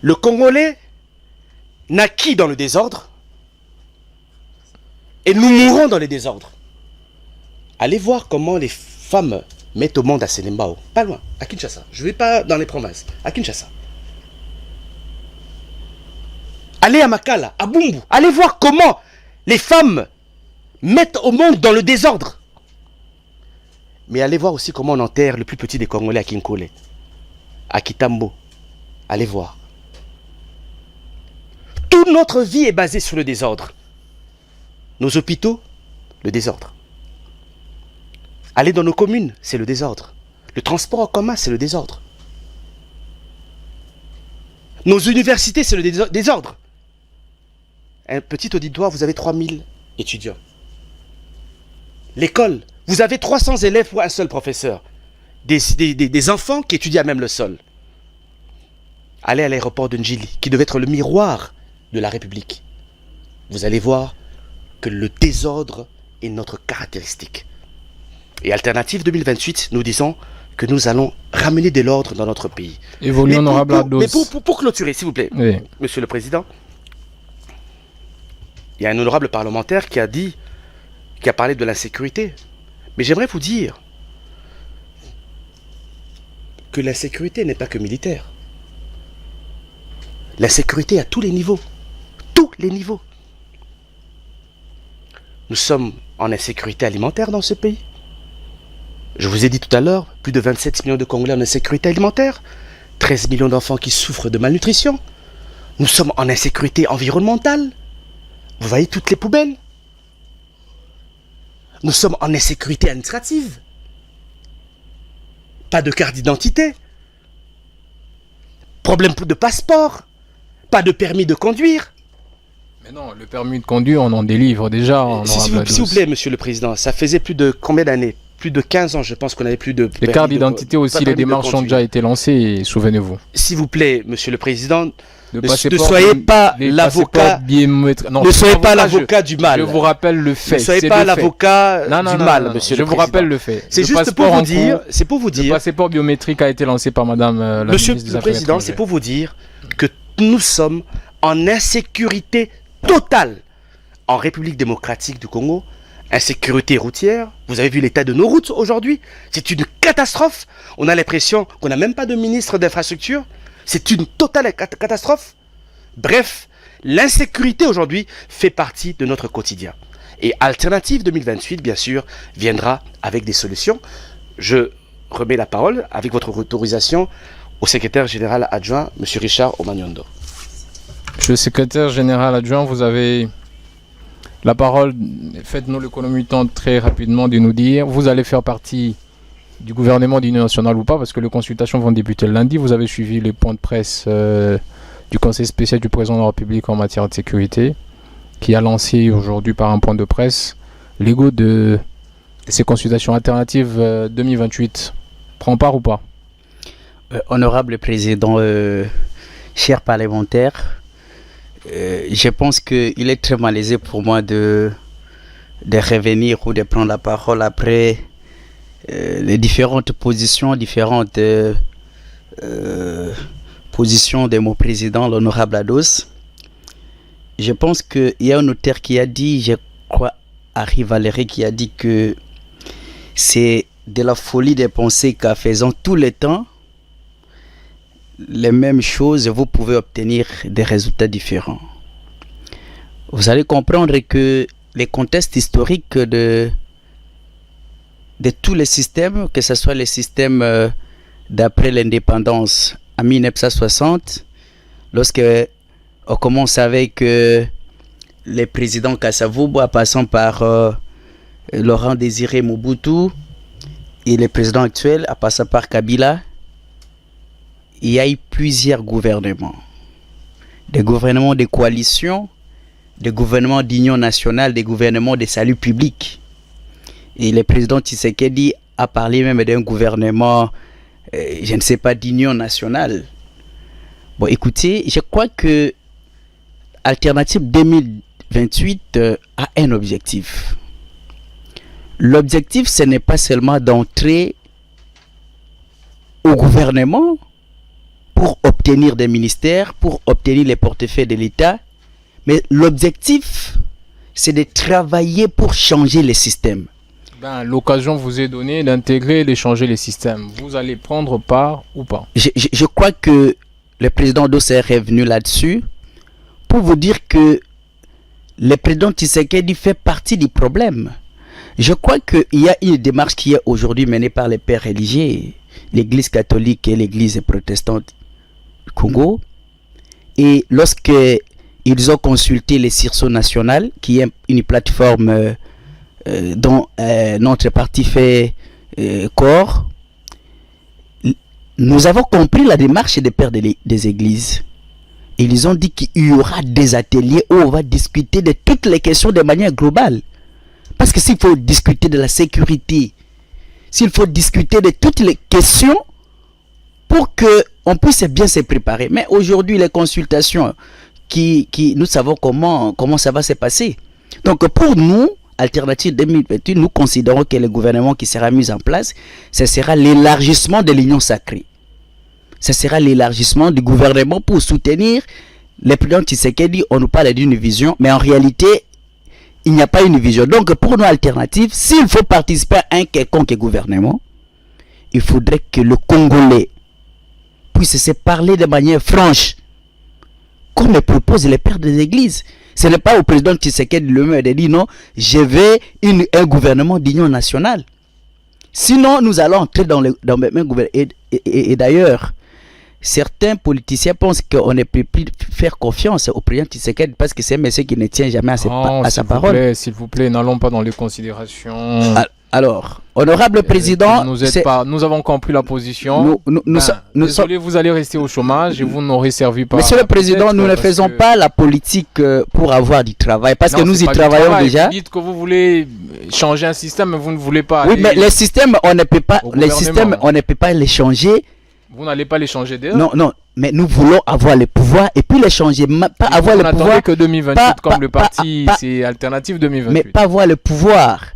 Le Congolais naquit dans le désordre et nous mourrons dans le désordre. Allez voir comment les femmes mettent au monde à Selembao. Pas loin, à Kinshasa. Je ne vais pas dans les provinces. À Kinshasa. Allez à Makala, à Bumbu. Allez voir comment les femmes mettent au monde dans le désordre. Mais allez voir aussi comment on enterre le plus petit des Congolais à Kinkole, à Kitambo. Allez voir. Toute notre vie est basée sur le désordre. Nos hôpitaux, le désordre. Aller dans nos communes, c'est le désordre. Le transport en commun, c'est le désordre. Nos universités, c'est le désordre. Un petit auditoire, vous avez 3000 étudiants. L'école, vous avez 300 élèves pour un seul professeur. Des enfants qui étudient à même le sol. Allez à l'aéroport de Njili, qui devait être le miroir de la République. Vous allez voir que le désordre est notre caractéristique. Et Alternative 2028, nous disons que nous allons ramener de l'ordre dans notre pays. Évoluons, honorable Ados. Mais pour clôturer, s'il vous plaît, oui. Monsieur le Président, il y a un honorable parlementaire qui a parlé de l'insécurité. Mais j'aimerais vous dire que l'insécurité n'est pas que militaire. L'insécurité à tous les niveaux. Tous les niveaux. Nous sommes en insécurité alimentaire dans ce pays. Je vous ai dit tout à l'heure, plus de 27 millions de Congolais en insécurité alimentaire, 13 millions d'enfants qui souffrent de malnutrition. Nous sommes en insécurité environnementale. Vous voyez toutes les poubelles. Nous sommes en insécurité administrative. Pas de carte d'identité. Problème de passeport. Pas de permis de conduire. Mais non, le permis de conduire, on en délivre déjà. S'il vous plaît, monsieur le président, ça faisait plus de combien d'années? Plus de 15 ans, je pense qu'on n'avait plus de... Les cartes d'identité aussi, les démarches ont déjà été lancées, souvenez-vous. S'il vous plaît, monsieur le président, ne soyez pas l'avocat... Ne soyez pas l'avocat du mal. Je vous rappelle le fait. Ne soyez pas l'avocat du mal, monsieur le président. Je vous rappelle le fait. C'est juste pour vous dire... C'est pour vous dire... Le passeport biométrique a été lancé par madame la ministre des Affaires étrangères. Monsieur le président, c'est pour vous dire que nous sommes en insécurité totale en République démocratique du Congo. Insécurité routière, vous avez vu l'état de nos routes aujourd'hui, c'est une catastrophe. On a l'impression qu'on n'a même pas de ministre d'infrastructure, c'est une totale catastrophe. Bref, l'insécurité aujourd'hui fait partie de notre quotidien. Et Alternative 2028, bien sûr, viendra avec des solutions. Je remets la parole, avec votre autorisation, au secrétaire général adjoint, M. Richard Omanyondo. Monsieur le secrétaire général adjoint, vous avez La parole, faites-nous l'économie du temps très rapidement de nous dire, vous allez faire partie du gouvernement d'union nationale ou pas, parce que les consultations vont débuter le lundi. Vous avez suivi les points de presse du Conseil spécial du président de la République en matière de sécurité, qui a lancé aujourd'hui par un point de presse l'ego de ces consultations alternatives 2028. Prend part ou pas? Honorable Président, chers parlementaires, je pense qu'il est très malaisé pour moi de revenir ou de prendre la parole après les différentes positions, positions de mon président, l'honorable Ados. Je pense qu'il y a un notaire qui a dit, je crois, Harry Valéry, qui a dit que c'est de la folie de penser qu'en faisant tout le temps les mêmes choses, vous pouvez obtenir des résultats différents. Vous allez comprendre que les contextes historiques de tous les systèmes, que ce soit les systèmes d'après l'indépendance en 1960, lorsque on commence avec les présidents Kasavubu, en passant par Laurent Désiré Mobutu, et les présidents actuels, en passant par Kabila, il y a eu plusieurs gouvernements. Des gouvernements de coalition, des gouvernements d'union nationale, des gouvernements de salut public. Et le président Tshisekedi a parlé même d'un gouvernement, je ne sais pas, d'union nationale. Bon, écoutez, je crois que Alternative 2028 a un objectif. L'objectif, ce n'est pas seulement d'entrer au gouvernement pour obtenir des ministères, pour obtenir les portefeuilles de l'État, mais l'objectif, c'est de travailler pour changer les systèmes. L'occasion vous est donnée d'intégrer et de changer les systèmes. Vous allez prendre part ou pas? Je crois que le président Dossé est revenu là-dessus pour vous dire que le président Tshisekedi fait partie du problème. Je crois qu'il y a une démarche qui est aujourd'hui menée par les pères religieux, l'église catholique et l'église protestante du Congo. Et lorsque ils ont consulté les Circeaux nationales, qui est une plateforme dont notre parti fait corps, nous avons compris la démarche des pères des églises. Ils ont dit qu'il y aura des ateliers où on va discuter de toutes les questions de manière globale. Parce que s'il faut discuter de la sécurité, s'il faut discuter de toutes les questions pour qu'on puisse bien se préparer. Mais aujourd'hui, les consultations, nous savons comment ça va se passer. Donc pour nous, Alternative 2028, nous considérons que le gouvernement qui sera mis en place, ce sera l'élargissement de l'union sacrée. Ce sera l'élargissement du gouvernement pour soutenir le président Tshisekedi. On nous parle d'une vision, mais en réalité, il n'y a pas une vision. Donc pour nous, Alternative, s'il faut participer à un quelconque gouvernement, il faudrait que le Congolais puisse se parler de manière franche, comme le proposent les pères des églises. Ce n'est pas au président Tshisekedi lui-même de dire non, je veux un gouvernement d'union nationale. Sinon, nous allons entrer dans le même gouvernement. Et d'ailleurs, certains politiciens pensent qu'on ne peut plus faire confiance au président Tshisekedi parce que c'est un monsieur qui ne tient jamais à sa parole. S'il vous plaît, n'allons pas dans les considérations. Alors, honorable président, nous avons compris la position. Désolé, vous allez rester au chômage et vous n'aurez servi pas. Monsieur le président, nous ne faisons pas la politique pour avoir du travail, parce que nous y travaillons déjà. Vous dites que vous voulez changer un système, mais vous ne voulez pas. Oui, mais les systèmes, on ne peut pas les changer. Vous n'allez pas les changer d'ailleurs. Non, mais nous voulons avoir le pouvoir et puis les changer. Pas avoir le pouvoir. Que 2028, comme le parti, c'est Alternative 2028. Mais pas avoir le pouvoir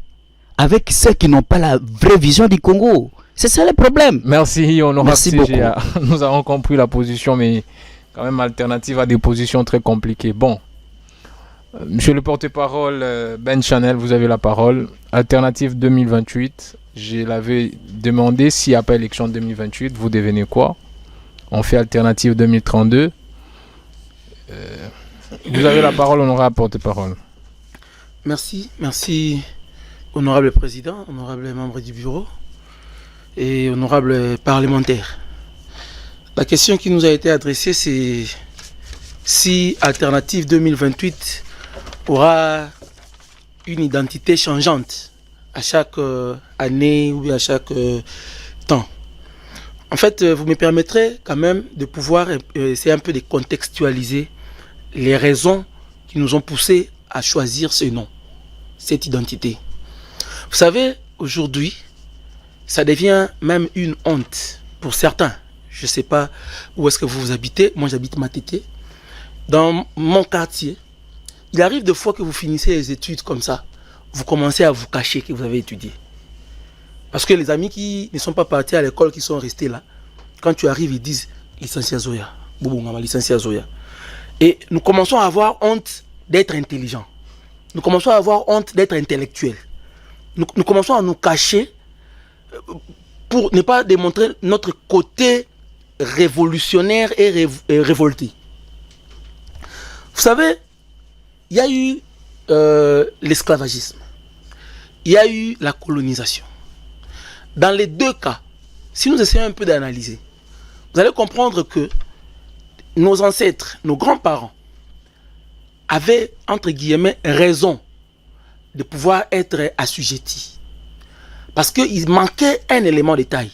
avec ceux qui n'ont pas la vraie vision du Congo. C'est ça le problème. Merci, Merci beaucoup. Nous avons compris la position, mais quand même Alternative a des positions très compliquées. Bon, monsieur le porte-parole Ben Chanel, vous avez la parole. Alternative 2028, je l'avais demandé, s'il n'y a pas élection 2028, vous devenez quoi? On fait Alternative 2032. Vous avez la parole, honorable porte-parole. Merci, honorable président, honorable membre du bureau et honorable parlementaire. La question qui nous a été adressée, c'est si Alternative 2028 aura une identité changeante à chaque année ou à chaque temps. En fait, vous me permettrez quand même de pouvoir essayer un peu de contextualiser les raisons qui nous ont poussés à choisir ce nom, cette identité. Vous savez, aujourd'hui, ça devient même une honte pour certains. Je ne sais pas où est-ce que vous habitez. Moi, j'habite Matete. Dans mon quartier, il arrive des fois que vous finissez les études comme ça. Vous commencez à vous cacher que vous avez étudié. Parce que les amis qui ne sont pas partis à l'école, qui sont restés là, quand tu arrives, ils disent « licencié Zoya ». Licencié Zoya. Et nous commençons à avoir honte d'être intelligents. Nous commençons à avoir honte d'être intellectuels. Nous commençons à nous cacher pour ne pas démontrer notre côté révolutionnaire et révolté. Vous savez, il y a eu l'esclavagisme. Il y a eu la colonisation. Dans les deux cas, si nous essayons un peu d'analyser, vous allez comprendre que nos ancêtres, nos grands-parents, avaient, entre guillemets, raison de pouvoir être assujettis. Parce qu'il manquait un élément de taille.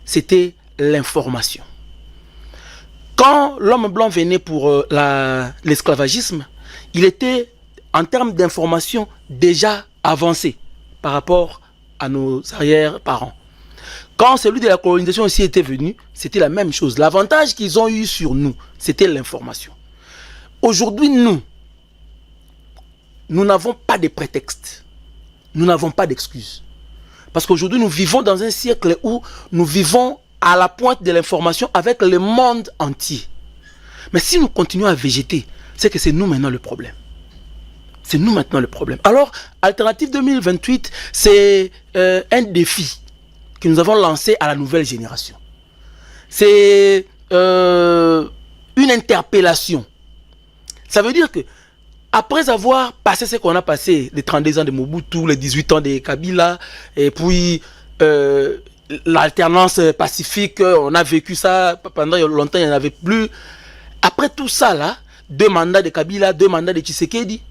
C'était l'information. Quand l'homme blanc venait pour l'esclavagisme, il était, en termes d'information, déjà avancé par rapport à nos arrière-parents. Quand celui de la colonisation aussi était venu, c'était la même chose. L'avantage qu'ils ont eu sur nous, c'était l'information. Aujourd'hui, nous n'avons pas de prétexte. Nous n'avons pas d'excuses. Parce qu'aujourd'hui, nous vivons dans un siècle où nous vivons à la pointe de l'information avec le monde entier. Mais si nous continuons à végéter, c'est que c'est nous maintenant le problème. C'est nous maintenant le problème. Alors, Alternative 2028, c'est un défi que nous avons lancé à la nouvelle génération. C'est une interpellation. Ça veut dire que après avoir passé ce qu'on a passé, les 32 ans de Mobutu, les 18 ans de Kabila, et puis l'alternance pacifique, on a vécu ça pendant longtemps, il n'y en avait plus. Après tout ça, là, 2 mandats de Kabila, 2 mandats de Tshisekedi,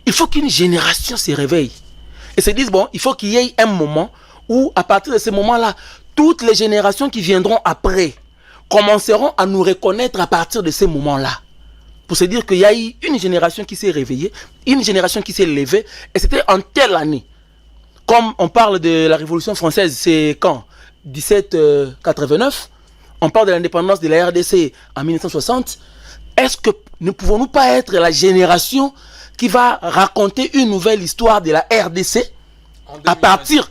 il faut qu'une génération se réveille et se dise, bon, il faut qu'il y ait un moment où, à partir de ce moment-là, toutes les générations qui viendront après commenceront à nous reconnaître à partir de ce moment-là. Pour se dire qu'il y a eu une génération qui s'est réveillée, une génération qui s'est levée, et c'était en telle année. Comme on parle de la Révolution française, c'est quand 1789, on parle de l'indépendance de la RDC en 1960. Est-ce que ne pouvons-nous pas être la génération qui va raconter une nouvelle histoire de la RDC à partir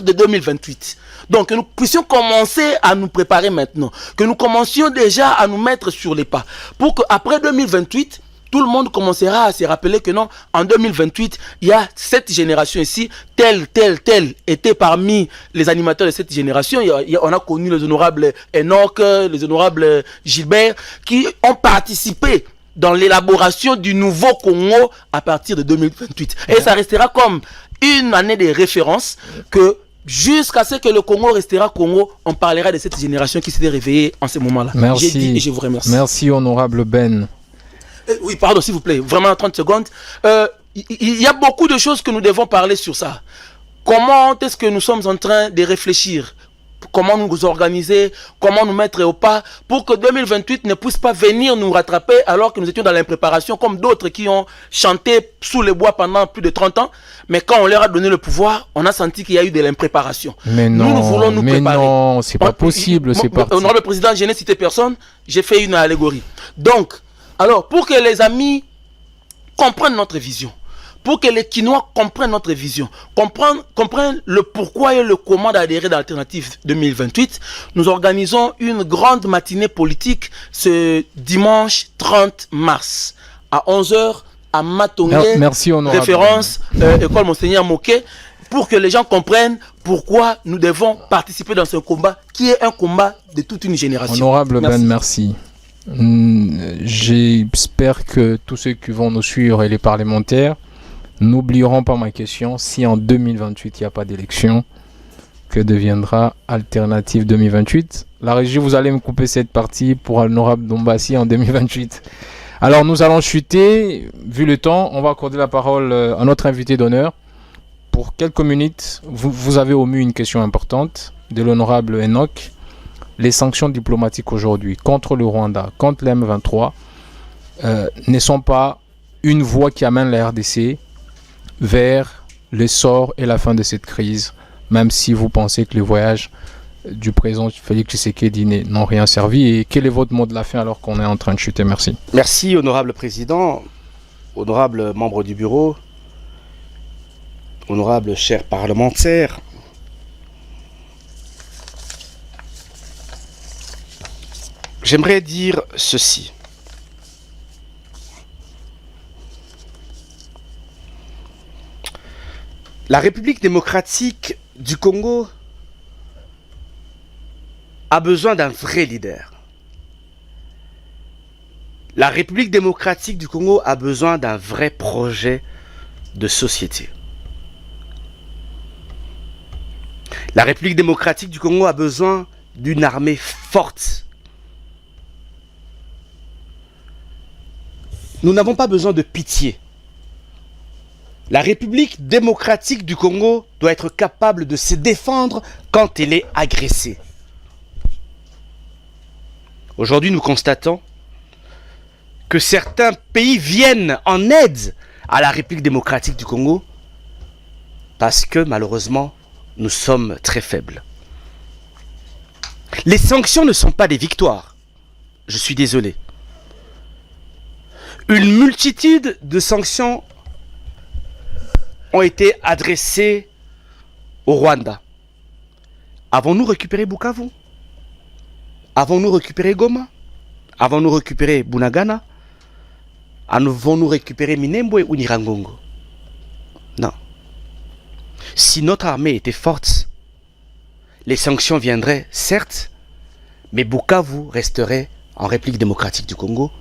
de 2028? Donc que nous puissions commencer à nous préparer maintenant, que nous commencions déjà à nous mettre sur les pas, pour qu'après 2028, tout le monde commencera à se rappeler que non, en 2028, il y a cette génération ici, tel était parmi les animateurs de cette génération. On a connu les honorables Enoch, les honorables Gilbert, qui ont participé dans l'élaboration du nouveau Congo à partir de 2028. Et ça restera comme une année de référence que jusqu'à ce que le Congo restera Congo, on parlera de cette génération qui s'est réveillée en ce moment-là. Merci. J'ai dit et je vous remercie. Merci, honorable Ben. Oui, pardon, s'il vous plaît, vraiment 30 secondes. Il y a beaucoup de choses que nous devons parler sur ça. Comment est-ce que nous sommes en train de réfléchir? Comment nous organiser? Comment nous mettre au pas pour que 2028 ne puisse pas venir nous rattraper alors que nous étions dans l'impréparation, comme d'autres qui ont chanté sous les bois pendant plus de 30 ans. Mais quand on leur a donné le pouvoir, on a senti qu'il y a eu de l'impréparation. Mais non, nous voulons nous préparer. Non, c'est pas possible, c'est parti. Honorable président, je n'ai cité personne, j'ai fait une allégorie. Donc, alors, pour que les amis comprennent notre vision, pour que les Quinois comprennent notre vision, comprennent le pourquoi et le comment d'adhérer à l'Alternative 2028, nous organisons une grande matinée politique ce dimanche 30 mars à 11h à Matongé. Merci, honorable. Référence École Monseigneur Moké, pour que les gens comprennent pourquoi nous devons participer dans ce combat qui est un combat de toute une génération. Honorable Ben, merci. J'espère que tous ceux qui vont nous suivre et les parlementaires n'oublieront pas ma question. Si en 2028 il n'y a pas d'élection, que deviendra Alternative 2028? La régie, vous allez me couper cette partie pour Honorable Dombassi en 2028. Alors nous allons chuter, vu le temps, on va accorder la parole à notre invité d'honneur. Pour quelques minutes, vous avez omis une question importante de l'honorable Enoch. Les sanctions diplomatiques aujourd'hui contre le Rwanda, contre la M23, ne sont pas une voie qui amène la RDC vers l'essor et la fin de cette crise, même si vous pensez que les voyages du président Félix Tshisekedi n'ont rien servi. Et quel est votre mot de la fin alors qu'on est en train de chuter? Merci. Merci, honorable président, honorable membre du bureau, honorable chers parlementaires. J'aimerais dire ceci. La République démocratique du Congo a besoin d'un vrai leader. La République démocratique du Congo a besoin d'un vrai projet de société. La République démocratique du Congo a besoin d'une armée forte. Nous n'avons pas besoin de pitié. La République démocratique du Congo doit être capable de se défendre quand elle est agressée. Aujourd'hui, nous constatons que certains pays viennent en aide à la République démocratique du Congo parce que malheureusement, nous sommes très faibles. Les sanctions ne sont pas des victoires. Je suis désolé. Une multitude de sanctions ont été adressées au Rwanda. Avons-nous récupéré Bukavu? Avons-nous récupéré Goma? Avons-nous récupéré Bunagana? Avons-nous récupéré Minembwe ou Nirangongo? Non. Si notre armée était forte, les sanctions viendraient, certes, mais Bukavu resterait en République démocratique du Congo.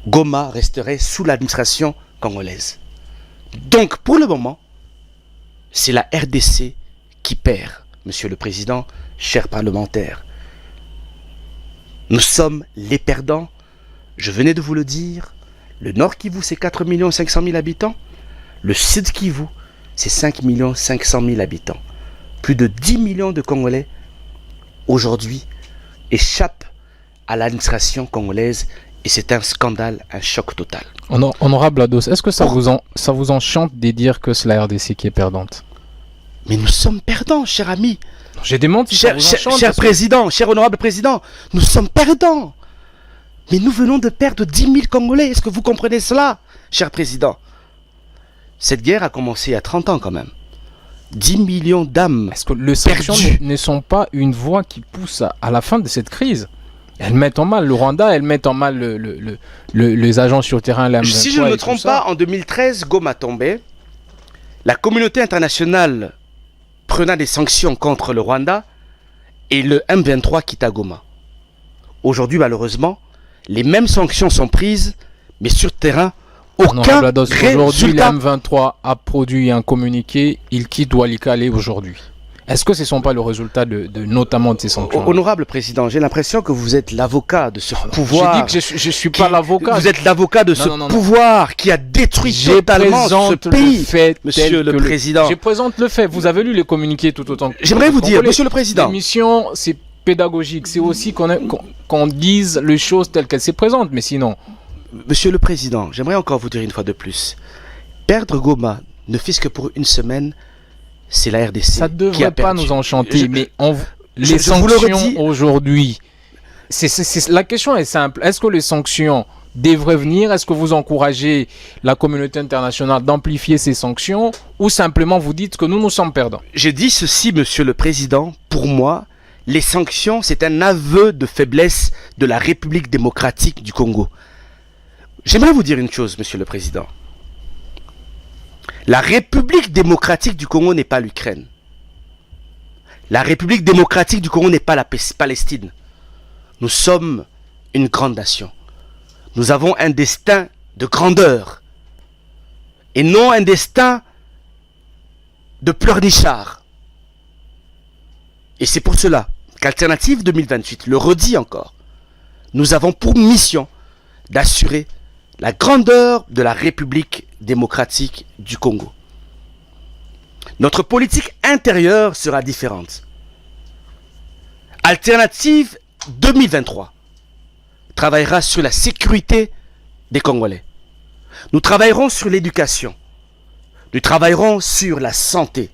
Goma resterait sous l'administration congolaise. Donc, pour le moment, c'est la RDC qui perd, Monsieur le Président, chers parlementaires. Nous sommes les perdants. Je venais de vous le dire. Le Nord Kivu, c'est 4 500 000 habitants. Le Sud Kivu, c'est 5 500 000 habitants. Plus de 10 millions de Congolais, aujourd'hui, échappent à l'administration congolaise. Et c'est un scandale, un choc total. Honorable Ados, est-ce que ça vous enchante de dire que c'est la RDC qui est perdante? Mais nous sommes perdants, cher ami. J'ai demandé si ça vous enchante. Cher président, cher honorable président, nous sommes perdants. Mais nous venons de perdre 10 000 Congolais. Est-ce que vous comprenez cela, cher président? Cette guerre a commencé il y a 30 ans quand même. 10 millions d'âmes. Est-ce que les sanctions ne sont pas une voie qui pousse à la fin de cette crise? Elles mettent en mal le Rwanda, elles mettent en mal les agents sur le terrain. Si je ne me trompe pas, en 2013, Goma tombait. La communauté internationale prenant des sanctions contre le Rwanda et le M23 quitta Goma. Aujourd'hui, malheureusement, les mêmes sanctions sont prises, mais sur le terrain, aucun résultat. Aujourd'hui, le M23 a produit un communiqué, il quitte Walikale aujourd'hui. Est-ce que ce ne sont pas le résultat notamment de ces sanctions? Honorable président, j'ai l'impression que vous êtes l'avocat de ce pouvoir. J'ai dit que je ne suis pas l'avocat. Vous êtes l'avocat de ce pouvoir qui a détruit totalement ce pays, monsieur le président. Je présente le fait. Vous avez lu les communiqués tout autant que... J'aimerais vous dire, monsieur le président. L'émission, c'est pédagogique. C'est aussi qu'on dise les choses telles qu'elles se présentent. Mais sinon... Monsieur le président, j'aimerais encore vous dire une fois de plus. Perdre Goma, ne fût-ce que pour une semaine... C'est la RDC. Ça ne devrait pas nous enchanter, mais les sanctions aujourd'hui, la question est simple. Est-ce que les sanctions devraient venir? Est-ce que vous encouragez la communauté internationale d'amplifier ces sanctions? Ou simplement vous dites que nous sommes perdants? Je dis ceci, monsieur le président. Pour moi, les sanctions, c'est un aveu de faiblesse de la République démocratique du Congo. J'aimerais vous dire une chose, monsieur le président. La République démocratique du Congo n'est pas l'Ukraine. La République démocratique du Congo n'est pas la Palestine. Nous sommes une grande nation. Nous avons un destin de grandeur. Et non un destin de pleurnichard. Et c'est pour cela qu'Alternative 2028 le redit encore. Nous avons pour mission d'assurer la grandeur de la République démocratique du Congo. Notre politique intérieure sera différente. Alternative 2023 travaillera sur la sécurité des Congolais. Nous travaillerons sur l'éducation. Nous travaillerons sur la santé.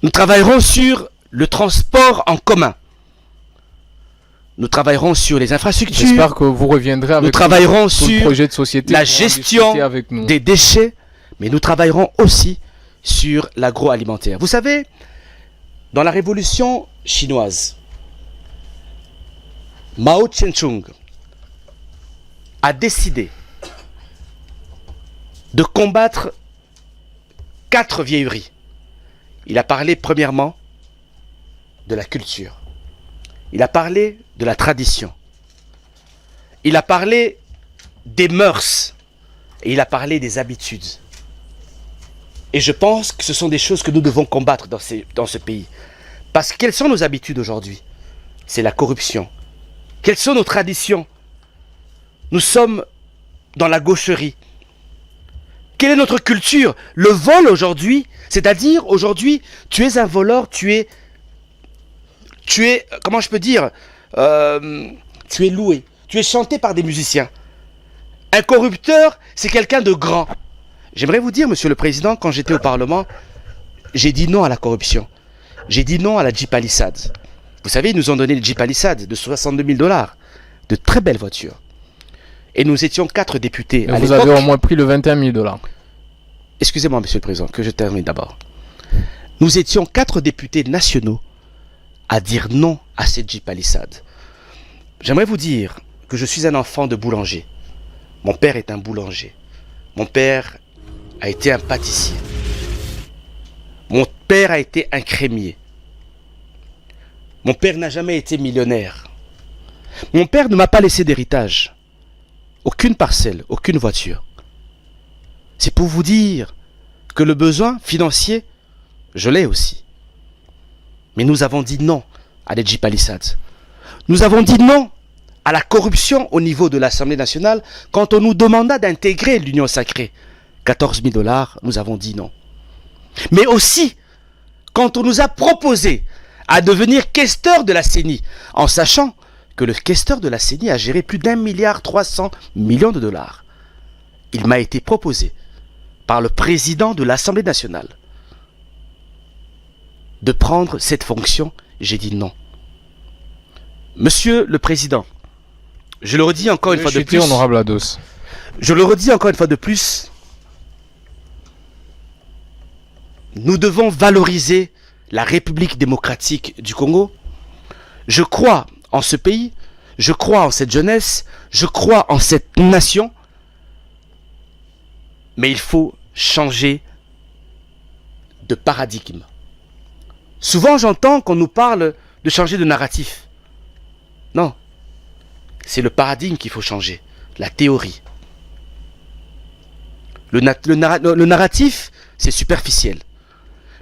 Nous travaillerons sur le transport en commun. Nous travaillerons sur les infrastructures. J'espère que vous reviendrez avec nous travaillerons tout sur le projet de société la pour en gestion discuter avec nous. des déchets, mais nous travaillerons aussi sur l'agroalimentaire. Vous savez, dans la révolution chinoise, Mao Tse-tung a décidé de combattre 4 vieilleries. Il a parlé premièrement de la culture. Il a parlé de la tradition. Il a parlé des mœurs. Et il a parlé des habitudes. Et je pense que ce sont des choses que nous devons combattre dans ce pays. Parce que quelles sont nos habitudes aujourd'hui? C'est la corruption. Quelles sont nos traditions? Nous sommes dans la gaucherie. Quelle est notre culture? Le vol aujourd'hui, c'est-à-dire aujourd'hui, tu es un voleur, tu es, comment je peux dire, tu es loué, tu es chanté par des musiciens. Un corrupteur, c'est quelqu'un de grand. J'aimerais vous dire, Monsieur le Président, quand j'étais au Parlement, j'ai dit non à la corruption. J'ai dit non à la Jeep Palisade. Vous savez, ils nous ont donné le Jeep Palisade de 62 000 $. De très belles voitures. Et nous étions 4 députés. Et vous avez au moins pris le 21 000 $. Excusez-moi, Monsieur le Président, que je termine d'abord. Nous étions 4 députés nationaux à dire non à cette Jeep Palisade. J'aimerais vous dire que je suis un enfant de boulanger. Mon père est un boulanger. Mon père a été un pâtissier. Mon père a été un crémier. Mon père n'a jamais été millionnaire. Mon père ne m'a pas laissé d'héritage. Aucune parcelle, aucune voiture. C'est pour vous dire que le besoin financier, je l'ai aussi. Mais nous avons dit non à les Jeep Palisades. Nous avons dit non à la corruption au niveau de l'Assemblée nationale quand on nous demanda d'intégrer l'Union sacrée. 14 000 $, nous avons dit non. Mais aussi, quand on nous a proposé à devenir questeur de la CENI, en sachant que le questeur de la CENI a géré plus d'1,3 milliard de $. Il m'a été proposé par le président de l'Assemblée nationale de prendre cette fonction. J'ai dit non. Monsieur le Président, je le redis encore une fois de plus. Honorable Ados. Je le redis encore une fois de plus. Nous devons valoriser la République démocratique du Congo. Je crois en ce pays, je crois en cette jeunesse, je crois en cette nation. Mais il faut changer de paradigme. Souvent j'entends qu'on nous parle de changer de narratif. Non, c'est le paradigme qu'il faut changer, la théorie. Le narratif, c'est superficiel.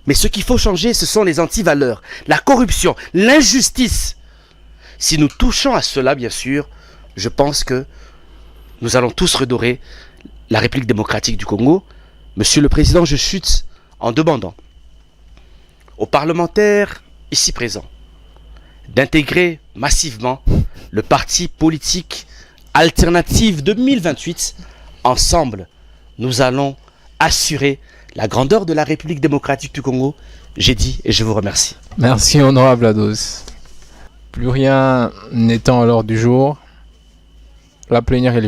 Mais ce qu'il faut changer, ce sont les antivaleurs, la corruption, l'injustice. Si nous touchons à cela, bien sûr, je pense que nous allons tous redorer la République démocratique du Congo. Monsieur le Président, je chute en demandant aux parlementaires ici présents d'intégrer massivement le parti politique Alternative 2028. Ensemble, nous allons assurer la grandeur de la République démocratique du Congo. J'ai dit et je vous remercie. Merci, honorable Ados. Plus rien n'étant à l'ordre du jour, la plénière est levée.